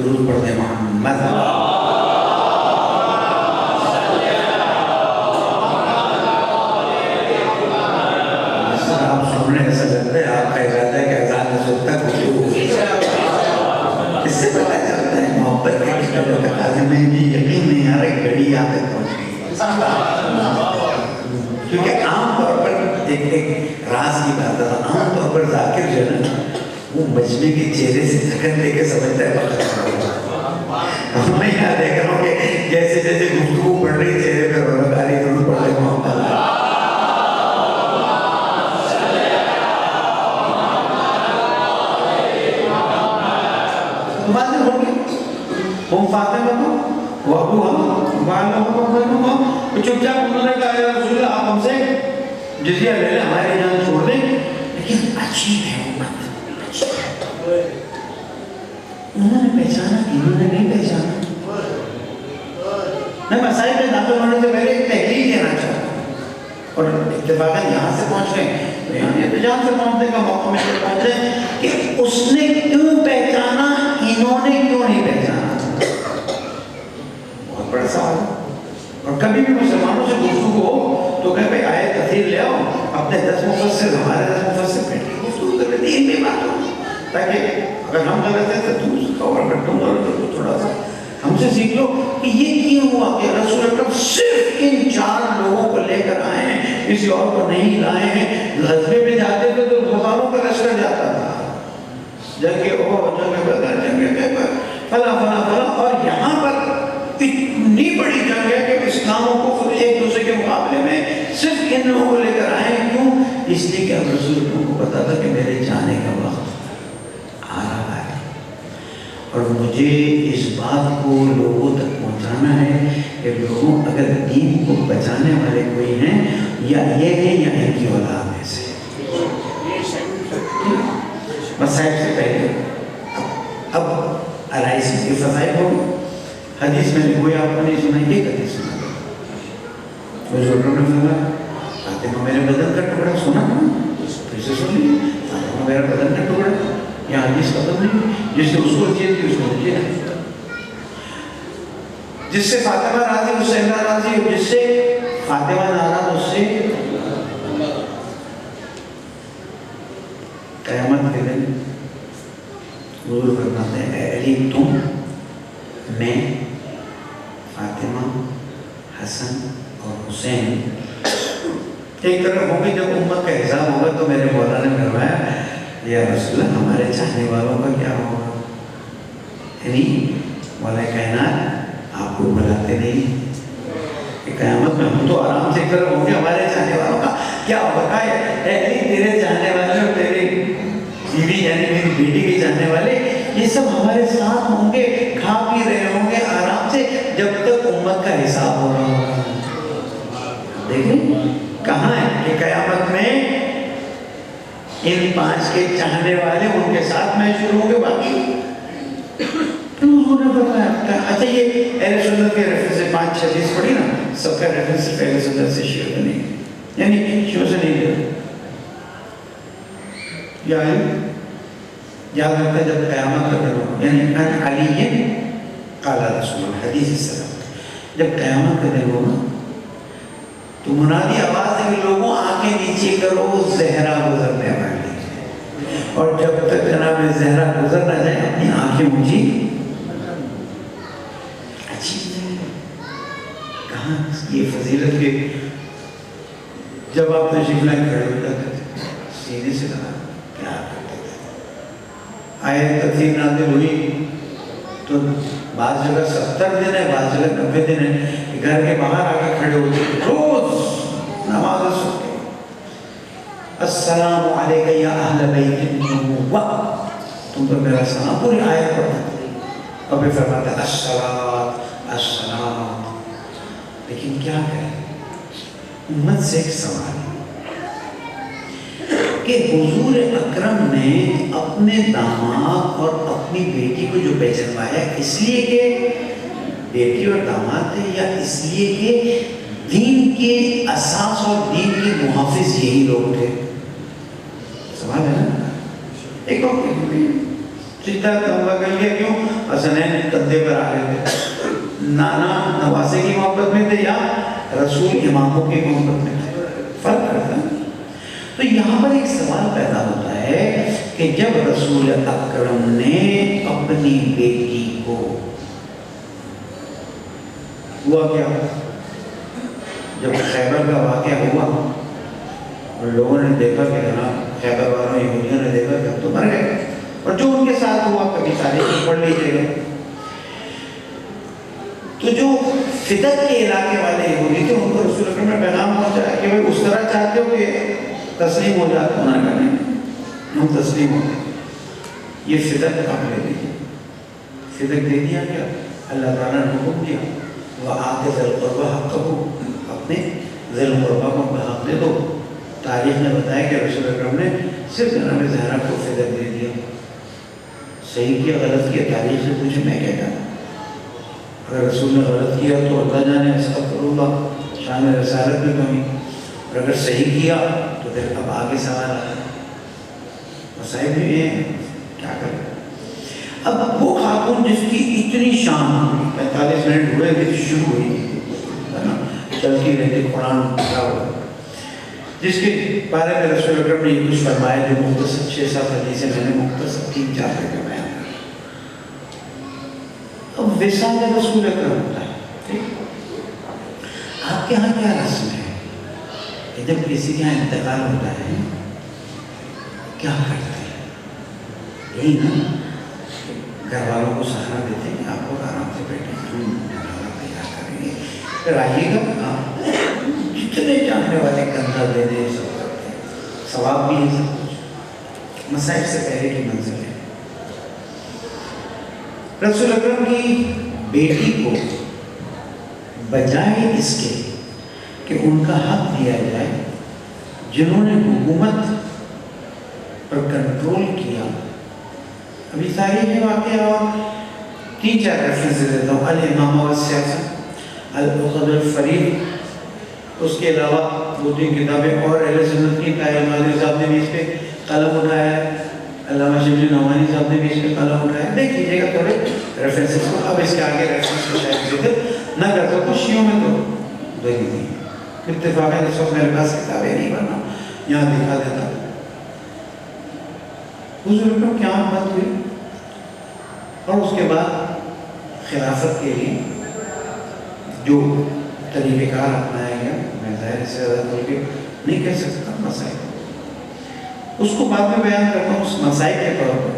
درود پڑھ دیں محمد. آپ سن رہے ایسا لگتا ہے آپ کا ارادہ ہے کہ اذان میں سنتا کچھ ہوگی. اس سے پتہ چلتا ہے محبت کا کس قدر تقاضے میں بھی یقین نہیں آ رہا گھڑی یہاں تک پہنچ گئی. کیونکہ عام طور پر ایک راز کی بات ہے, عام طور پر ذاکر جو ہے نا وہ مجمع کے چہرے سے تھکن لے کے سمجھتا ہے وقت. میں یہاں دیکھ رہا ہوں کہ جیسے جیسے گفتگو پڑھ رہی چہرے پہ رونق آ رہی ضرور پڑھ رہے محمد. واضح ہو گئی. ہم فاطمہ کو وہ ابو ہم والوں چپ چاپ انہوں نے کہا یا رسول اللہ آپ ہم سے جزیہ لے لیں ہماری جان چھوڑ دیں. لیکن عجیب ہے انہوں نے پہچانا انہوں نے نہیں پہچانا. میں مسائل میں داخل ہونے سے پہلے ایک تحقیق دینا چاہتا ہوں اور اتفاقاً یہاں سے پہنچ رہے ہیں تو یہاں یہ جان سے پہنچنے کا موقع مل کے پہنچ رہے ہیں کہ اس نے کیوں پہچانا انہوں نے کیوں نہیں پہچانا. بہت بڑا سوال ہے. اور کبھی بھی مسلمانوں سے گفتگو ہو تو کہ بھائی آیت تفسیر لے آؤ اپنے 10 مفسر ہمارے 10 مفسر بیٹھ کے گفتگو کر رہے دین میں بات ہو تاکہ اگر ہم غلط ہیں تو تم سکھاؤ اور اگر تم غلط ہو تو تھوڑا سا ہم سے سیکھ لو کہ یہ کیوں ہوا کہ رسول اکرم صرف ان 4 لوگوں کو لے کر آئے ہیں, کسی اور کو نہیں لائے ہیں. غزوے میں جاتے تھے تو غزاروں کا لشکر جاتا تھا, جنگ احد, جنگ بدر, جنگ خیبر, فلاں فلاں فلاں. اور یہاں پر اتنی بڑی جنگ ہے کہ اسلاموں کو ایک دوسرے کے مقابلے میں صرف ان لوگوں کو لے کر آئے ہیں. کیوں؟ اس لیے کہ اب رسول کو پتا تھا کہ میرے جانے کا وقت آ رہا ہے اور مجھے اس بات کو لوگوں تک پہنچانا ہے کہ لوگوں اگر دین کو بچانے والے کوئی ہیں یا یہ ہیں یا ان کی اولاد میں سے. مسائل سے پہلے اب عرائض کی فضائل ہو گئی. حدیث میں نے کوئی آپ کو نہیں سنا, یہ حدیث سنا حضور نے فرمایا فاطمہ میرے بدن کا ٹکڑا. سنا پھر سے سن لیجیے, فاطمہ میرا بدن کا ٹکڑا. یہاں حدیث ختم نہیں, جس سے اس کو چیز تھی اس کو مجھے جس سے فاطمہ راضی اس سے اللہ راضی, جس سے فاطمہ ناراض اس سے قیامت کے دن حضور فرماتے ہیں اے علی تم میں فاطمہ حسن اور حسین ایک طرف ہوں گے. جب امت کا حساب ہوگا تو میرے مولا نے فرمایا یا رسول اللہ ہمارے چاہنے والوں کا کیا ہوگا. یعنی مولا کائنات آپ کو بلاتے نہیں کہ قیامت میں ہم تو آرام سے ایک طرف ہوں گے, ہمارے چاہنے والوں کا کیا ہوگا. اے علی تیرے چاہنے والے اور تیری بیوی یعنی میری بیٹی کے چاہنے والے یہ سب ہمارے ساتھ ہوں گے, کھا پی رہے ہوں گے آرام سے جب تک امت کا حساب ہو رہا ہوگا. دیکھیں کہاں ہے کہ قیامت میں ان 5 کے چاہنے والے ان کے ساتھ میں شروع ہوں گے. باقی حضور نے فرمایا اچھا یہ اہل سنت کے ریفرنس سے 5 حدیث پڑھی نا, سب کا ریفرنس صرف اہل سنت سے شیعہ نہیں, یعنی شیعہ سے نہیں دے یاد رکھتا ہے جب قیامت کا دن ہو یعنی ان علی قال رسول اللہ حدیث السلام جب قیامت کا دن ہوگا تو منادی آواز ہے کہ لوگوں آنکھیں نیچے کرو زہرا گزرنے والی ہے, اور جب تک جناب زہرا گزر نہ جائے اپنی آنکھیں اونچی. اچھی کہاں یہ فضیلت کے جب آپ تشریف لائے کھڑے ہو جاتے تھے سینے سے کہا پیار کرتے تھے. آیت تفسیر نازل ہوئی تو بعض جگہ 70 دن ہے, بعض جگہ 90 دن ہے. گھر کے باہر آ کے کھڑے ہوتے روز نماز سنتے السلام علیکم یا اہل بیت النبوہ, تم تو میرا سلام پوری آیت پڑھتے اور پھر فرماتا ہے الصلاۃ السلام. لیکن کیا کریں امت سے ایک سوال کہ حضور اکرم نے اپنے داماد اور اپنی بیٹی کو جو پہچنوایا اس لیے کہ بیٹی اور داماد تھے یا اس لیے کہ دین کے اساس اور دین کے محافظ یہی لوگ تھے. سوال ہے نا. ایک وقت سیدھا تمغہ کر لیا، کیوں؟ حسنین کندھے پر آ رہے تھے، نانا نواسے کی محبت میں تھے یا رسول اماموں کی محبت میں تھے، فرق کرتا ہے۔ تو یہاں پر ایک سوال پیدا ہوتا ہے کہ جب رسول اکرم نے اپنی بیٹی کو، ہوا کیا؟ جب خیبر کا واقعہ ہوا اور لوگوں نے دیکھا کہ جناب خیبر والوں یہودیوں نے دیکھا کہ اب تو مر گئے، اور جو ان کے ساتھ ہوا کبھی تاریخ پڑھ لیجیے گا، تو جو فدق کے علاقے والے یہودی تھے ان کو رسول اکرم نے پیغام پہنچایا کہ بھائی اس طرح چاہتے ہو کہ تسلیم ہو جاتے، انہوں نے کہا نہیں ہم تسلیم ہو گئے، یہ فدق آپ لے لیجیے۔ فدق دے دیا کیا؟ اللہ تعالیٰ نے حکم دیا وَآتِ ذِی الْقُرْبَىٰ حَقَّهُ، اپنے ذی القربہ کو حق دے دو۔ تاریخ نے بتایا کہ رسول اکرم نے صرف جناب زہرا کو فدق دے دیا۔ صحیح کیا غلط کیا تاریخ سے پوچھے، میں کیا جانا؟ اگر رسول نے غلط کیا تو اللہ جانے، استغفر اللہ، شان رسالت میں کمی، اور اگر صحیح کیا تو پھر اب آگے سوال آتا ہے، مسائل بھی یہ ہیں کیا کریں۔ اب وہ خاتون جس کی اتنی شان 45 منٹ ہوئے تھے شروع ہوئی تھی، چلتی رہتی قرآن پڑھا ہوا، جس کے بارے میں رسول اکرم نے یہ کچھ فرمایا جو مختصر 6-7 حدیثیں میں نے مختصر 3-4 کا بیان کیا۔ اب وصال رسول اکرم ہوتا ہے، ٹھیک؟ آپ کے ہاں کیا رسم ہے کہ جب کسی کے یہاں انتقال ہوتا ہے کیا کرتے ہیں؟ یہی نا گھر والوں کو سہارا دیتے ہیں، آپ کو آرام سے بیٹھے تیار کریں گے، پھر آئیے گا، جتنے جاننے والے کندھا دے دیں سب کرتے ہیں، ثواب بھی ہے سب کچھ، مسائل سے پہلے کی منزل ہے۔ رسول اکرم کی بیٹی کو بجائے اس کے کہ ان کا حق دیا جائے، جنہوں نے حکومت پر کنٹرول کیا، ابھی تاریخ میں واقعہ اور 3-4 ریفرنس دیتا ہوں، الامامہ والسیاسہ، العقد الفریق، اس کے علاوہ 2-3 کتابیں اور اہل سنت کی، طاہر مالک صاحب نے بھی اس پہ قلم اٹھایا ہے، علامہ شبلی نعمانی صاحب نے بھی اس پہ قلم اٹھایا ہے، دیکھ لیجیے گا تھوڑے ریفرنسز کو۔ اب اس کے آگے ریفرنس کو شاید ذکر نہ کرتا، کچھ شیعوں میں تو دہی نہیں، اتفاق ہے اس وقت میرے پاس کتابیں نہیں بنا، یہاں دکھا دیتا۔ حضور اکرم کی آمد ہوئی اور اس کے بعد خلافت کے لیے جو طریقہ کار اپنایا گیا، میں ظاہر سے زیادہ کر کے نہیں کہہ سکتا، مسائل اس کو بعد میں بیان کرتا ہوں۔ اس مسائل کے طور پر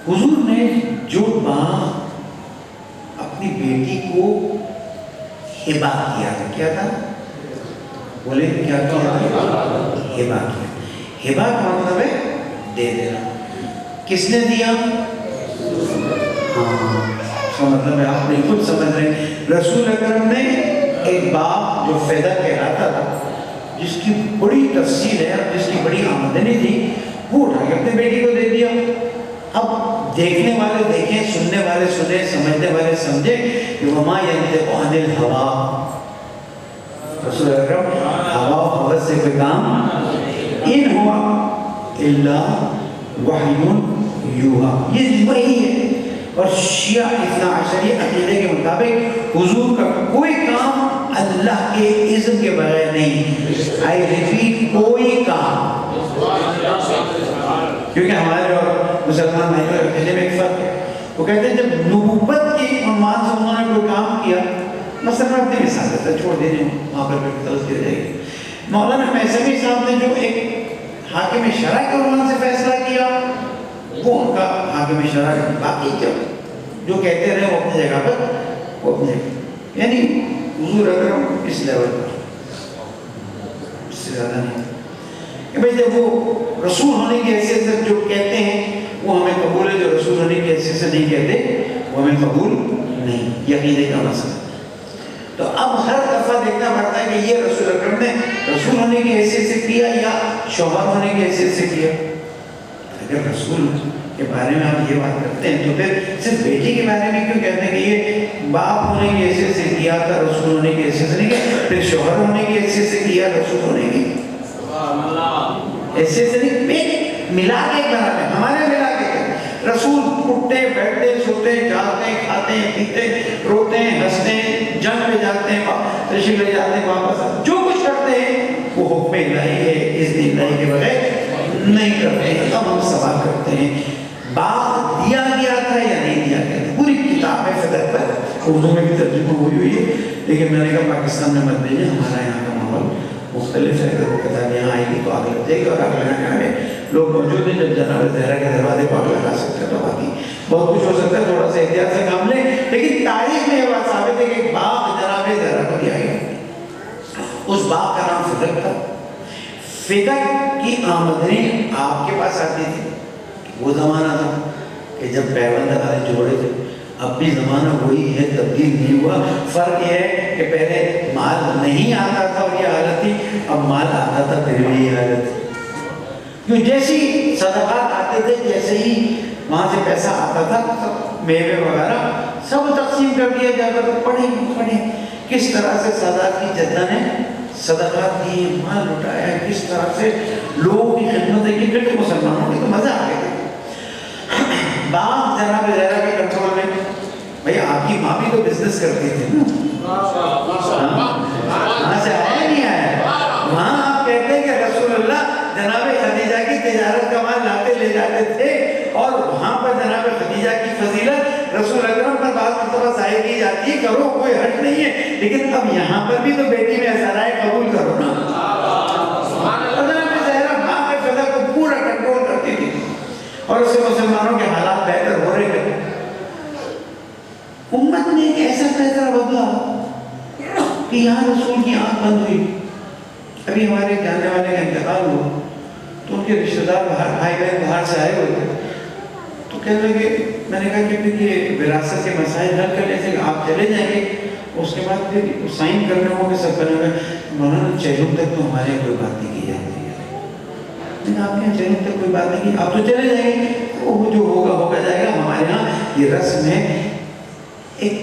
حضور نے جو باغ اپنی بیٹی کو ہبا کیا تھا، کیا تھا؟ بولے کیا کیا تھا؟ ہبا کیا۔ ہبا کا مطلب ہے دے دینا۔ کس نے دیا؟ ہاں، اس کا مطلب ہے آپ بالکل سمجھ رہے ہیں، رسول اکرم نے ایک باغ جو فیدا کہلاتا تھا، جس کی بڑی تفصیل ہے اور جس کی بڑی آمدنی تھی، وہ اٹھا کے اپنے بیٹی کو دے دیا۔ اب دیکھنے والے دیکھیں، سننے والے سنیں، سمجھنے والے سمجھیں کہ وما ينطق عن الهوى، رسول اکرم ہوا و حوث سے کوئی کام ان ہوا الا وحی یوحی، یہ وحی ہے۔ اور شیعہ اثنا عشری عقیدے کے مطابق حضور کا کوئی کام اللہ کے اذن کے بغیر نہیں، آئی ریپیٹ، کوئی کام، کیونکہ ہمارے اور مسلمان بھائیوں کے عقیدے میں ایک فرق ہے، وہ کہتے ہیں جب نبوت کی عنوان سے انہوں نے کوئی کام کیا، مثلا اپنی مثال دیتا ہے، چھوڑ دیجیے وہاں پر غلطی ہو جائے گی، مولانا میثمی صاحب نے جو ایک حاکم شرع کے عنوان سے فیصلہ کیا، وہ ان کا حاکم شرع ہے، باقی کیا جو کہتے رہے وہ اپنی جگہ پر، وہ اپنے، یعنی حضور اکرم اس لیول پر، اس سے زیادہ نہیں کہ بھئی جب وہ رسول ہونے کی حیثیت سے جو کہتے ہیں وہ ہمیں قبول ہے، جو رسول ہونے کی حیثیت سے نہیں کہتے وہ ہمیں قبول نہیں، یقینے کا مسئلہ۔ تو اب ہر دفعہ دیکھنا پڑتا ہے کہ یہ رسول اکرم نے رسول ہونے کی حیثیت سے کیا یا شوہر ہونے کی حیثیت سے کیا۔ اگر رسول کے بارے میں آپ یہ بات کرتے ہیں تو پھر صرف بیٹی کے بارے میں کیوں کہتے ہیں کہ یہ باپ ہونے کی حیثیت سے کیا تھا، رسول ہونے کی حیثیت سے نہیں کیا، پھر شوہر ہونے کی حیثیت سے کیا، رسول ہونے کی حیثیت سے نہیں، ملا کے ایک برابر، ہمارے ملا کے رسول اٹھتے بیٹھتے سوتے جاگتے کھاتے پیتے روتے ہنستے جنگ پہ جاتے ہیں تشریف لے جاتے ہیں واپس جو کچھ کرتے ہیں وہ حکم الہی ہے، اس دن الہی کے بغیر نہیں کرتے ہیں. اب ہم سوال کرتے ہیں باغ دیا گیا تھا یا نہیں دیا گیا تھا؟ پوری کتاب ہے فطرت پر، اردو میں بھی ترجمہ ہوئی ہے، لیکن میں نے کہا پاکستان میں مت بھیجیں، ہمارا یہاں کا ماحول مختلف ہے. اگر وہ کتاب یہاں آئے گی تو آگ لگ جائے گی، اور آگ لگانے والے لوگ موجود ہیں. جب جناب زہرا کے دروازے کو آگ لگا سکتے تو باقی بہت کچھ ہو سکتا ہے، تھوڑا سا احتیاط سے کام لیں. لیکن تاریخ میں یہ بات ثابت ہے کہ باغ جناب زہرا کو دیا گیا. اس باغ کا نام فدق تھا. فدق کی آمدنی آپ کے پاس آتی تھی. وہ زمانہ تھا کہ جب پیوند والے جوڑے تھے. اب بھی زمانہ وہی ہے، تبدیل نہیں ہوا. فرق یہ ہے کہ پہلے مال نہیں آتا تھا اور یہ حالت تھی، اب مال آتا تھا پھر بھی یہ حالت تھی. کیوں جیسی صدقات آتے تھے جیسے ہی وہاں سے پیسہ آتا تھا سب میوے وغیرہ سب تقسیم کر دیا جاتا تھا. پڑھیں کس طرح سے سادات کی جدہ نے صدقات کی، مال لٹایا، کس طرح سے لوگوں کی خدمت ہے. کہ پھر مسلمانوں کو تو مزہ آ گیا. باغ جناب زہرا کے کنٹرول میں. بھئی آپ کی ماں بھی تو بزنس کرتی تھی نا، وہاں سے آیا نہیں آیا. وہاں آپ کہتے ہیں کہ رسول اللہ جناب خدیجہ کی تجارت کا مال لاتے لے جاتے تھے، اور وہاں پر جناب خدیجہ کی فضیلت رسول اکرم پر بعض مرتبہ ظاہر کی جاتی ہے. کرو کوئی حرج نہیں ہے، لیکن اب یہاں پر بھی تو بیٹی میں سرائے قبول کرو نا. جناب زہرا ماں کے فضا کو پورا کنٹرول کرتی تھی، اور اس سے مسلمانوں کے حالات بہتر ہو رہے تھے. امت نے ایک ایسا فیصلہ بدلا کہ یہاں رسول کی آنکھ بند ہوئی. ابھی ہمارے جاننے والے کا انتقال ہوا تو ان کے رشتہ دار باہر، بھائی بہن باہر سے آئے ہوئے تھے. تو کہنے لگے، میں نے کہا کہ پھر یہ وراثت کے مسائل حل کر لیتے کہ آپ چلے جائیں گے، اس کے بعد پھر سائن کرنے ہوں گے سب کرنے میں. مولانا چہلم تک تو ہمارے یہاں کوئی بات نہیں کی جاتی ہے. لیکن آپ کے یہاں چہلم تک کوئی بات نہیں کی، آپ تو چلے جائیں گے، وہ جو ہوگا ہوگا جائے گا. ہمارے یہاں یہ رسم ہے ایک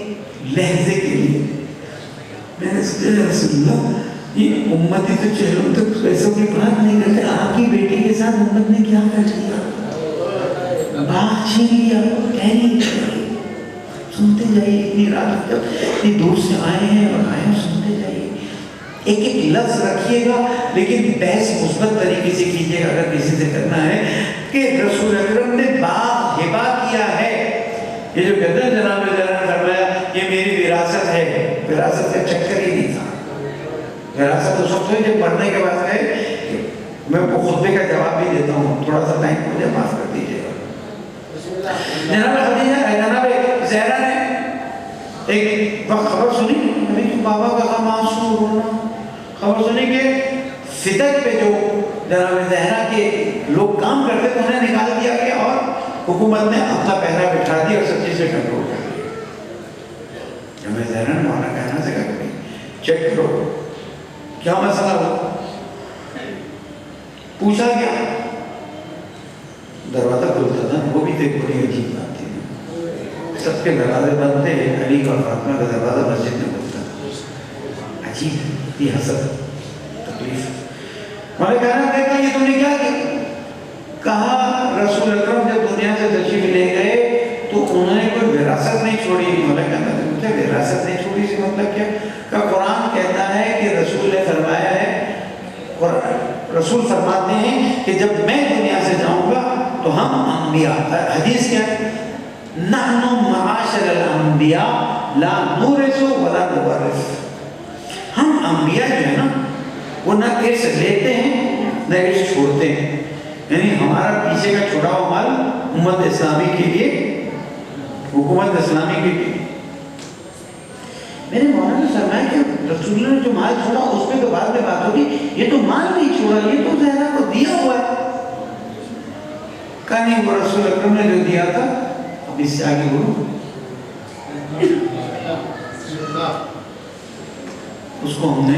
لہجے کے لیے. میں نے سوچا رسول اللہ یہ امتی تو چہلم تک پیسوں کی بات نہیں کرتے، آپ کی بیٹی کے ساتھ امت نے کیا کر دیا؟ بات چھین لیا. کہنی سنتے جائیے، اتنی رات جب اتنی دور سے آئے ہیں اور آئے سنتے جائیے. ایک ایک لفظ رکھیے گا، لیکن بحث مثبت طریقے سے کیجیے گا. اگر کسی سے کرنا ہے کہ رسول اکرم نے باغ ہبا کیا ہے، یہ جو کہتے ہیں جناب زہرا نے فرمایا یہ میری وراثت ہے، وراثت کا چکر ہی نہیں تھا. وراثت تو سب سے جب پڑھنے کے بعد ہے، میں خطبے کا جواب بھی دیتا ہوں، تھوڑا سا ٹائم مجھے معاف کر دیجیے گا. جناب خدیجہ، جناب زہرا نے ایک وقت خبر سنی، ابھی بابا کا معصوم ہونا، خبر سنی کہ فدق پہ جو جناب زہرا کے لوگ کام کرتے تھے انہیں نکال دیا گیا، اور حکومت نے اپنا پہرا بٹھا دیا اور سب چیز سے کنٹرول کر دیا. جناب زہرا نے مولانا کہنا سے کہا کہ چیک کرو کیا مسئلہ ہو. پوچھا گیا، دروازہ کھلتا تھا، وہ بھی دیکھ بڑی عجیب بات تھی. سب کے دروازے بند تھے، علی اور فاطمہ کا دروازہ مسجد میں کھلتا تھا. عجیب یہ حسد تکلیف. میں نے کہنا دیکھا یہ تم نے کیا کیا؟ کہا رسول اکرم جب دنیا سے تشریف لے گئے تو انہوں نے کوئی وراثت نہیں چھوڑی. میں کہنا مجھے وراثت نہیں چھوڑی سے مطلب کیا؟ کہ قرآن کہتا ہے کہ رسول نے فرمایا ہے، رسول فرماتے ہیں کہ جب میں دنیا سے جاؤں گا تو ہم انبیاء، حدیث کیا ہے؟ نحن معاشر الانبیاء لا نورث ولا نورث. ہم انبیاء جو ہے نا وہ نہ ارث لیتے ہیں نہ ارث چھوڑتے ہیں. یعنی ہمارا پیچھے کا چھوڑا ہوا مال امت اسلامی کے لیے، حکومت اسلامی کے لیے. میرے مولانا فرمایا کہ رسول اللہ نے جو مال چھوڑا اس پہ تو بعد میں بات ہوگی، یہ تو مال نہیں چھوڑا، یہ تو زہرا کو دیا ہوا ہے. کہا نہیں، وہ رسول اکرم نے جو دیا تھا، اب اس سے آگے بولو، اس کو ہم نے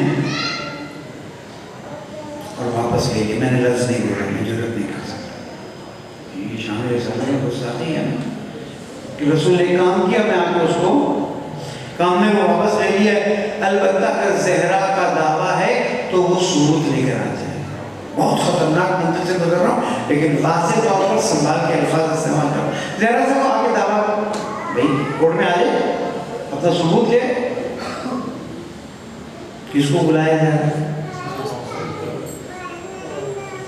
اور واپس لے لیا. میں نے لفظ نہیں بولا، میں ضرورت نہیں کر سکتا. یہ شان رسالت میں غصہ نہیں ہے کہ رسول نے کام کیا، میں آپ کو اس کو کام میں وہ واپس لے لیا. البتہ اگر زہرا کا دعویٰ ہے تو وہ ثبوت لے کر آ جائے. بہت خطرناک منطق سے گزر رہا ہوں لیکن واضح طور پر سنبھال کے الفاظ استعمال کر رہا ہوں. زہرا صاحب کو آگے دعویٰ بھائی کورٹ میں آ جائے اپنا ثبوت لے. کس کو بلایا جا رہا ہے؟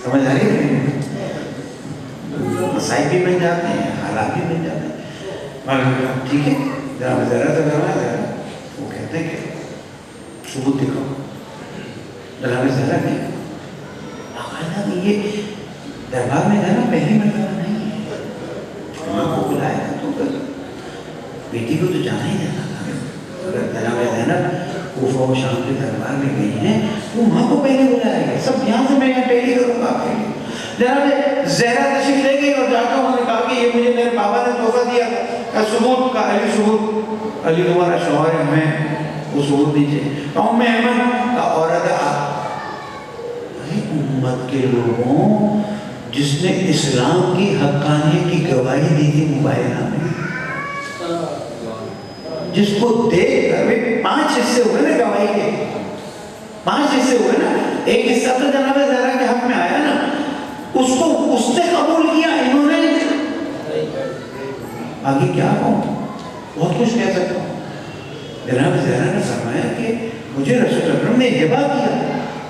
سمجھ آ رہی ہے؟ مسائل بھی بن جاتے ہیں, حالات بھی بن جاتے ہیں. مگر ٹھیک ہے جناب زہرا سے کرنا ہے. وہ کہتے ہیں کہ ثبوت دکھاؤ. جناب زہرا نے باقاعدہ یہ دربار میں جانا پہلی مرتبہ نہیں ہے. ماں کو بلایا تھا تو بیٹی کو تو جانا ہی جانا تھا. اگر جناب زینب کوفہ و شام کے دربار میں گئی ہیں وہ ماں کو پہلے بلایا گیا. سب یہاں سے میں یہاں ٹیلی کروں گا آپ کے لیے. جناب زہرا تشریف لے گئی اور جا کے انہوں نے کہا کہ یہ مجھے میرے بابا نے تحفہ دیا تھا. ثبوت کا علی ثبوت, علی تمہارا شوہر ہے, ہمیں وہ ثبوت دیجیے. قوم احمد کا عورت امت کے لوگوں جس نے اسلام کی حقانیت کی گواہی دی تھی مباینہ میں, جس کو دیکھ کر 5 حصے ہوئے نا گواہی کے, 5 حصے ہوئے نا. ایک حصہ تو جناب زہرا کے حق میں آیا نا, اس نے قبول کیا. انہوں نے آگے کیا کہوں, بہت کچھ کہہ سکتا ہوں. جناب زہرا نے فرمایا کہ مجھے رسول اکرم نے ہبہ کیا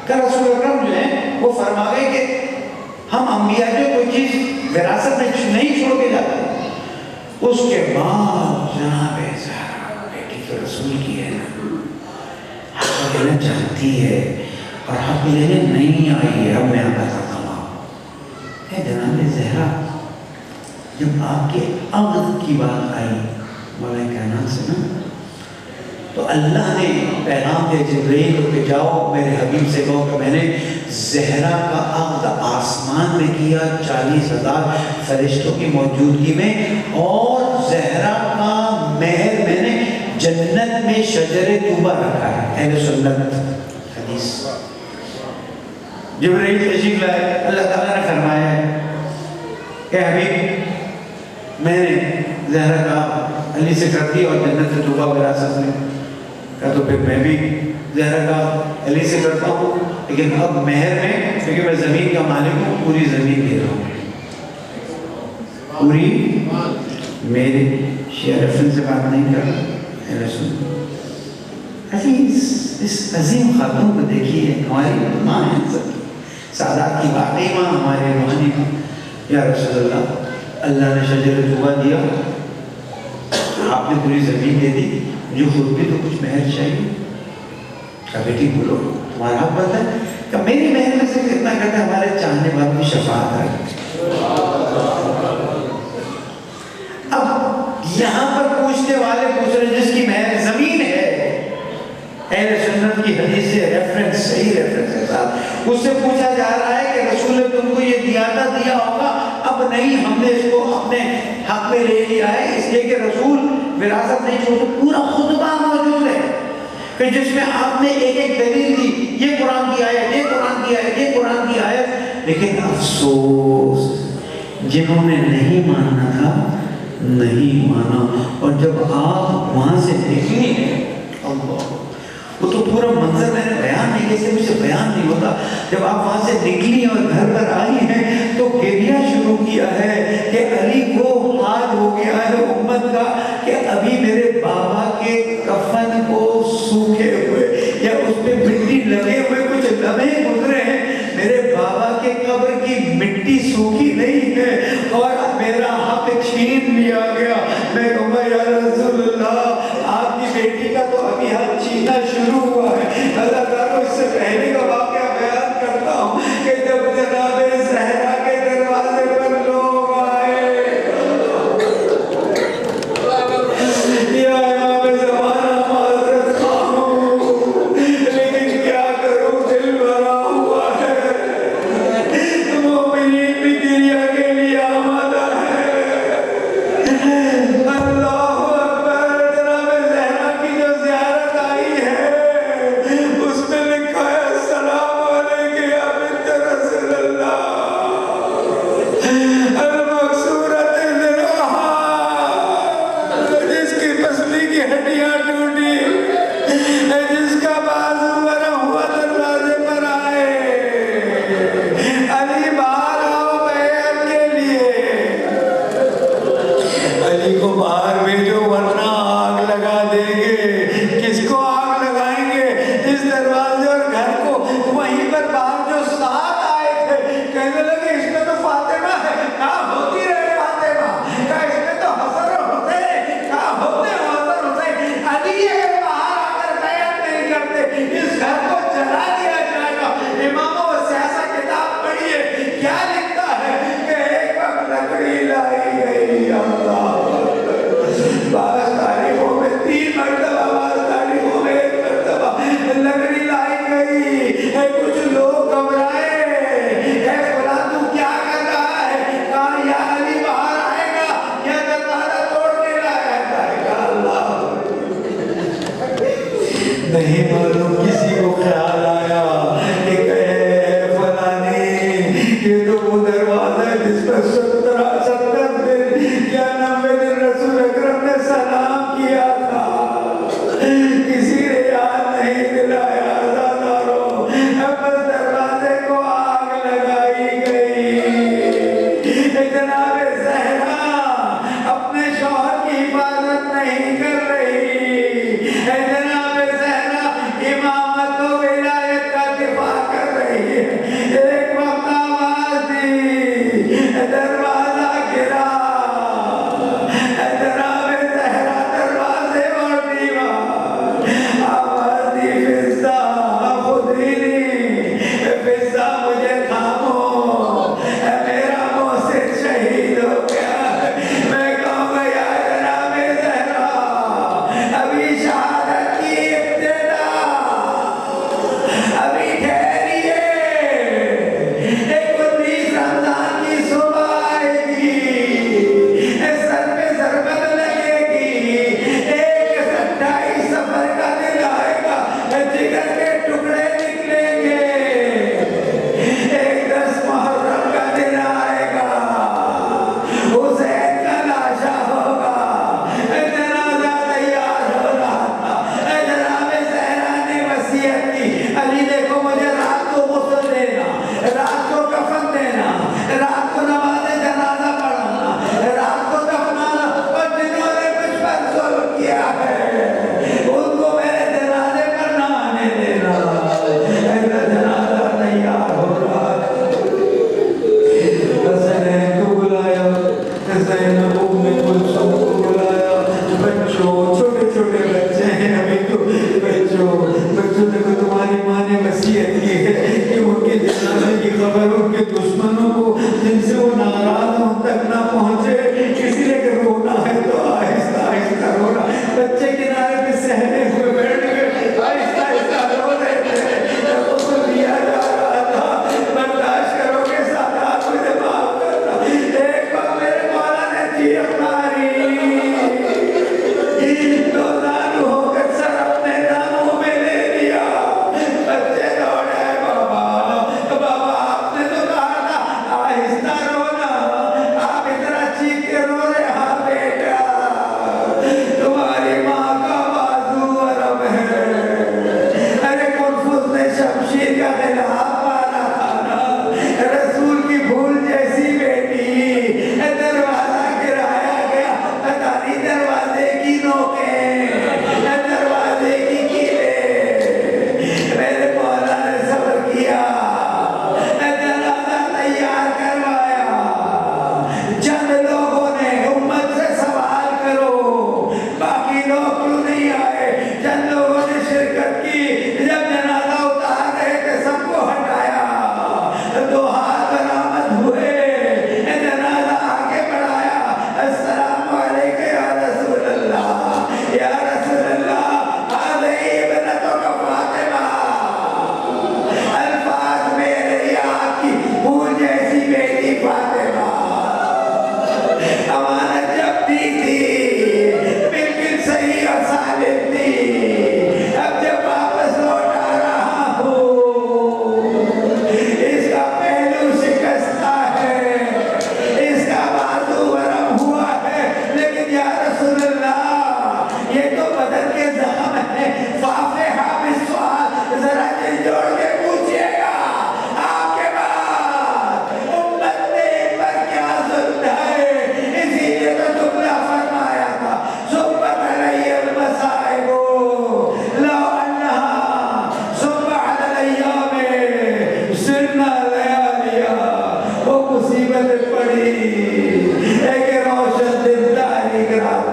کہ رسول اکرم جو ہے وہ فرما گئے کہ ہم انبیاء جو کوئی چیز وراثت میں نہیں چھوڑ کے جاتے. اس کے بعد جناب زہرا بیٹی تو رسول کی ہے نا, حق لینا چاہتی ہے اور حق لینے نہیں آئی ہے. اب میں بتاتا ہوں آپ اے جناب زہرا, جب آپ کے عقد کی بات آئی مولا کائنات سے نا, تو اللہ نے پیغام دے جبرائیل کو کہ جاؤ میرے حبیب سے کہو کہ میں نے زہرا کا عقد آسمان میں کیا 40,000 فرشتوں کی موجودگی میں, اور زہرا کا مہر میں نے جنت میں شجر طوبہ رکھا ہے. اہل سنت حدیث. جبرائیل تشریف لائے, اللہ تعالیٰ نے فرمایا ہے کہ حبیب میں نے زہرا کا علی سے کر دی اور جنت طوبہ وراثت میں کہا, تو پھر میں بھی زہرا کا علی سے کرتا ہوں, لیکن اب مہر میں کیونکہ میں زمین کا مالک ہوں پوری زمین دے رہا ہوں, پوری میرے شیعہ ریفرنس سے بات نہیں کر رہا. اس عظیم خاتون کو دیکھیے, ہماری ماں ہے, سادات کی واقعی ماں, ہمارے روحانی ماں. یا رسول اللہ, اللہ نے شجر طوبہ دیا, آپ نے پوری زمین دے دی, مجھے خود بھی تو کچھ مہر چاہیے. کہا بیٹی بولو تمہارا حق بنتا ہے. کہ میری مہر میں سے اتنا کرتا ہے ہمارے چاہنے والوں کی شفاعت ہے. اب یہاں پر پوچھنے والے پوچھ رہے جس کی مہر زمین ہے, اہل سنت کی حدیث سے ریفرنس, صحیح ریفرنس ہے صاحب, اس سے پوچھا جا رہا ہے کہ رسول نے تم کو یہ دیا ہوگا, اب نہیں, ہم نے اس کو اپنے حق میں لے لیا ہے, اس لیے کہ رسول وراثت نہیں چھوڑتے. پورا خطبہ موجود ہے کہ جس میں آپ نے ایک ایک دلیل دی, یہ قرآن کی آیت, یہ قرآن کی آیت, یہ قرآن کی آیت. لیکن افسوس جنہوں نے نہیں ماننا تھا نہیں مانا. اور جب آپ وہاں سے نکلی ہیں, اللہ, وہ تو پورا منظر میں نے بیان نہیں, کیسے مجھے بیان نہیں ہوتا. جب آپ وہاں سے نکلی اور گھر پر آئی ہیں تو گریہ شروع کیا ہے کہ علی کو حال ہو گیا ہے امت کا کہ ابھی میرے بابا کے کفن کو سوکھے ہوئے یا اس پہ مٹی لگے ہوئے کچھ لمحے گزرے ہیں, میرے بابا کے قبر کی مٹی سوکھی نہیں ہے اور میرا حق چھین لیا گیا. میں کہوں گا یا رسول اللہ, آپ کی بیٹی کا تو ابھی حق چھینا شروع ہوا ہے. اللہ تعالیٰ اس سے پہلے کا واقعہ بیان کرتا ہوں کہ جب جناب زہرا کے دروازے پر لوگ آئے, یا امام زمانہ معذرت خواہ ہوں لیکن کیا کروں, دل بھرا ہوا ہے, مومنین بھی گریہ کے لیے آمادہ ہے. اللہ اکبر. جناب زہرا کی جو زیارت آئی ہے اس میں لکھا ہے السلام لڑکی کو باہر بھیجو ورنہ آگ لگا دیں گے۔ کس کو آگ لگائیں گے؟ اس دروازے اور گھر کو۔ وہیں پر باہر جو ساتھ آئے تھے کہنے لگے اس میں تو فاطمہ ہے، کہاں ہوتی رہے فاطمہ، کہا اس میں تو حسن اور حسین، کہاں ہوتے ہیں حسن حسین۔ علی اگر باہر آ کر بیعت نہیں کرتے اس گھر کو جلا دیا جائے گا۔ اماموں و سیاست کتاب پڑھیے، کیا لکھتا ہے کہ ایک وقت لکڑی لائی گئی، اللہ بعض تاریخوں میں 3 مرتبہ، بعض تاریخوں میں 1 مرتبہ لکڑی لائی گئی۔ کچھ لوگ گھبرائے، اے فلاں تو کیا کر رہا ہے؟ کہا یا علی باہر آئے گا یا دروازہ توڑ کے لایا جائے گا۔ اللہ نہیں معلوم کسی کو خیال آیا کہ اے فلانی یہ تو وہ دروازہ ہے جس پر 70 دن یا 90 دن رسول اکرم نے سلام کیا تھا، کسی نے یاد نہیں دلایا۔ عزاداروں بس دروازے کو آگ لگائی گئی۔ جناب زہرا اپنے شوہر کی حفاظت نہیں کر رہی، جناب زہرا امامت و ولایت کا دفاع کر رہی ہے۔ ایک وقت آواز دی، دروازہ گرا، جناب زہرا دروازہ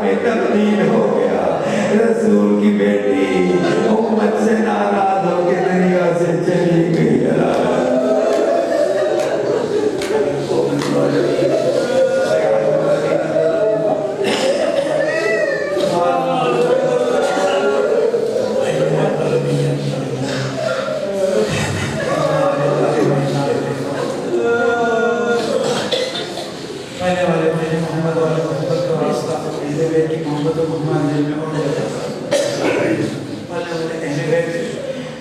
میں تبدیل ہو گیا. رسول کی بیٹی امت سے ناراض ہو کے دنیا سے چلی گئی.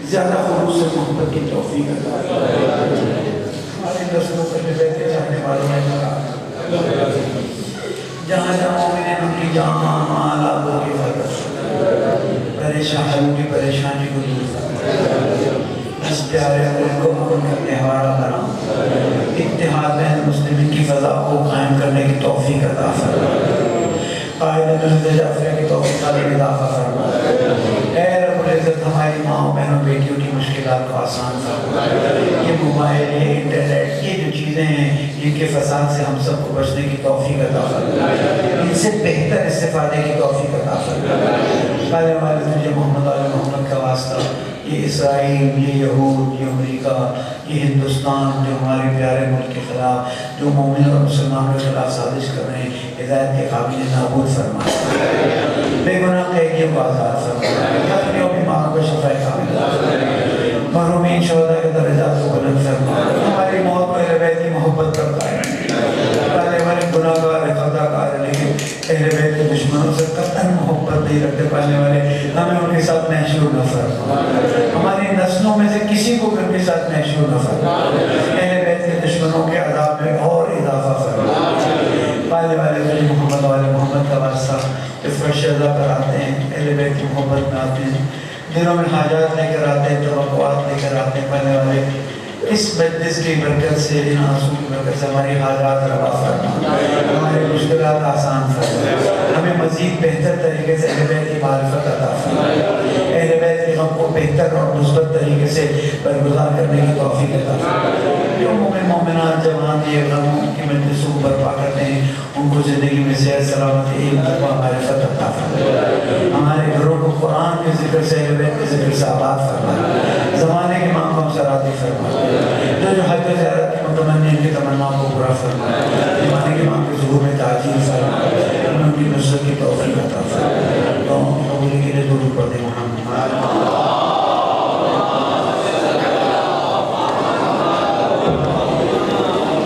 زیادہ خلوص سے محبت کی توفیق عطا فرمائے. ہماری نسلوں پر بھی بیٹھے جانے والوں نے جہاں جہاں مومنین ان کی جان مال آبوں کی حفاظت پریشانیوں کی پریشانی کو دور فرمائے. اس پیارے ملک کو امن اپنے حوالہ بناؤ. اتحاد بین مسلمین کی فضا کو قائم کرنے کی توفیق عطا فرمائے. قائد ملت جعفریہ کی توفیق علیہ اضافہ فرمائے. اے رب العزت ہماری ماں بہنوں بیٹیوں کی مشکلات کو آسان فرمائے. یہ موبائل یہ انٹرنیٹ یہ جو چیزیں ہیں جن کے فساد سے ہم سب کو بچنے کی توفیق عطا فرمائے. ان سے بہتر استفادے کی توفیق عطا فرمائے. پہلے والد مجھے محمد علیہ محمد کا واسطہ یہ اسرائیل یہ یہود یہ امریکہ یہ ہندوستان جو ہمارے پیارے ملک کے خلاف جو مومن اور مسلمانوں کے خلاف سازش کر رہے ہیں ہدایت کے قابل نابود فرمائے. بے گناہ قیدیوں کو آزاد فرمائے. یتیموں بیماروں کو شفا کامل فرمائے. محرومین شہداء کے درجات کو بلند فرمائے. ہماری موت کو اہل بیت کی محبت کا قائم پہلے والے گناہ گار خطا کار لیکن اہل بیت کے دشمنوں سے قطعاً محبت نہیں رکھتے پانے والے ہمیں ان کے ساتھ محشور نہ فرمائے. ہماری نسلوں میں سے کسی کو بھی ان کے ساتھ محشور نہ فرمائے. اہل بیت کے دشمنوں کے عذاب میں اور اضافہ فرمائے. پہلے والے مجھے محمد والے محمد کا واسطہ اس پر شہزہ پر آتے ہیں اہل بیت کی محبت میں آتے ہیں دلوں میں حاجات لے کر آتے ہیں توقعات لے کر آتے ہیں. پہلے والے اس مجلس کی برکت سے ان آنسو کی برکت سے ہماری حاجات روا فرما ہماری مشکلات آسان فرما ہمیں مزید بہتر طریقے سے اہل بیت کی معرفت عطا فرما اہل بیت کے غم کو بہتر اور مثبت طریقے سے برگزار کرنے کی توفیق عطا فرما. جو مومن مومنات جوان یہ غموں کی مجلسوں برپا کرتے ہیں ان کو زندگی میں صحت سلامتی علم تقویٰ معرفت عطا فرما. ہمارے گھروں کو قرآن کے ذکر سے اہل بیت کے ذکر سے آباد فرما. زمانے کی ماں کو ہم سراتی فرما. جو حج و زیارت کی متمنی ان کی تمنا کو پورا فرما. زمانے کی ماں کے ظہور میں تعجیل فرما. ان کی نصرت کی توفیق عطا فرما. تو قبول کے لیے درود پڑھتے ہیں.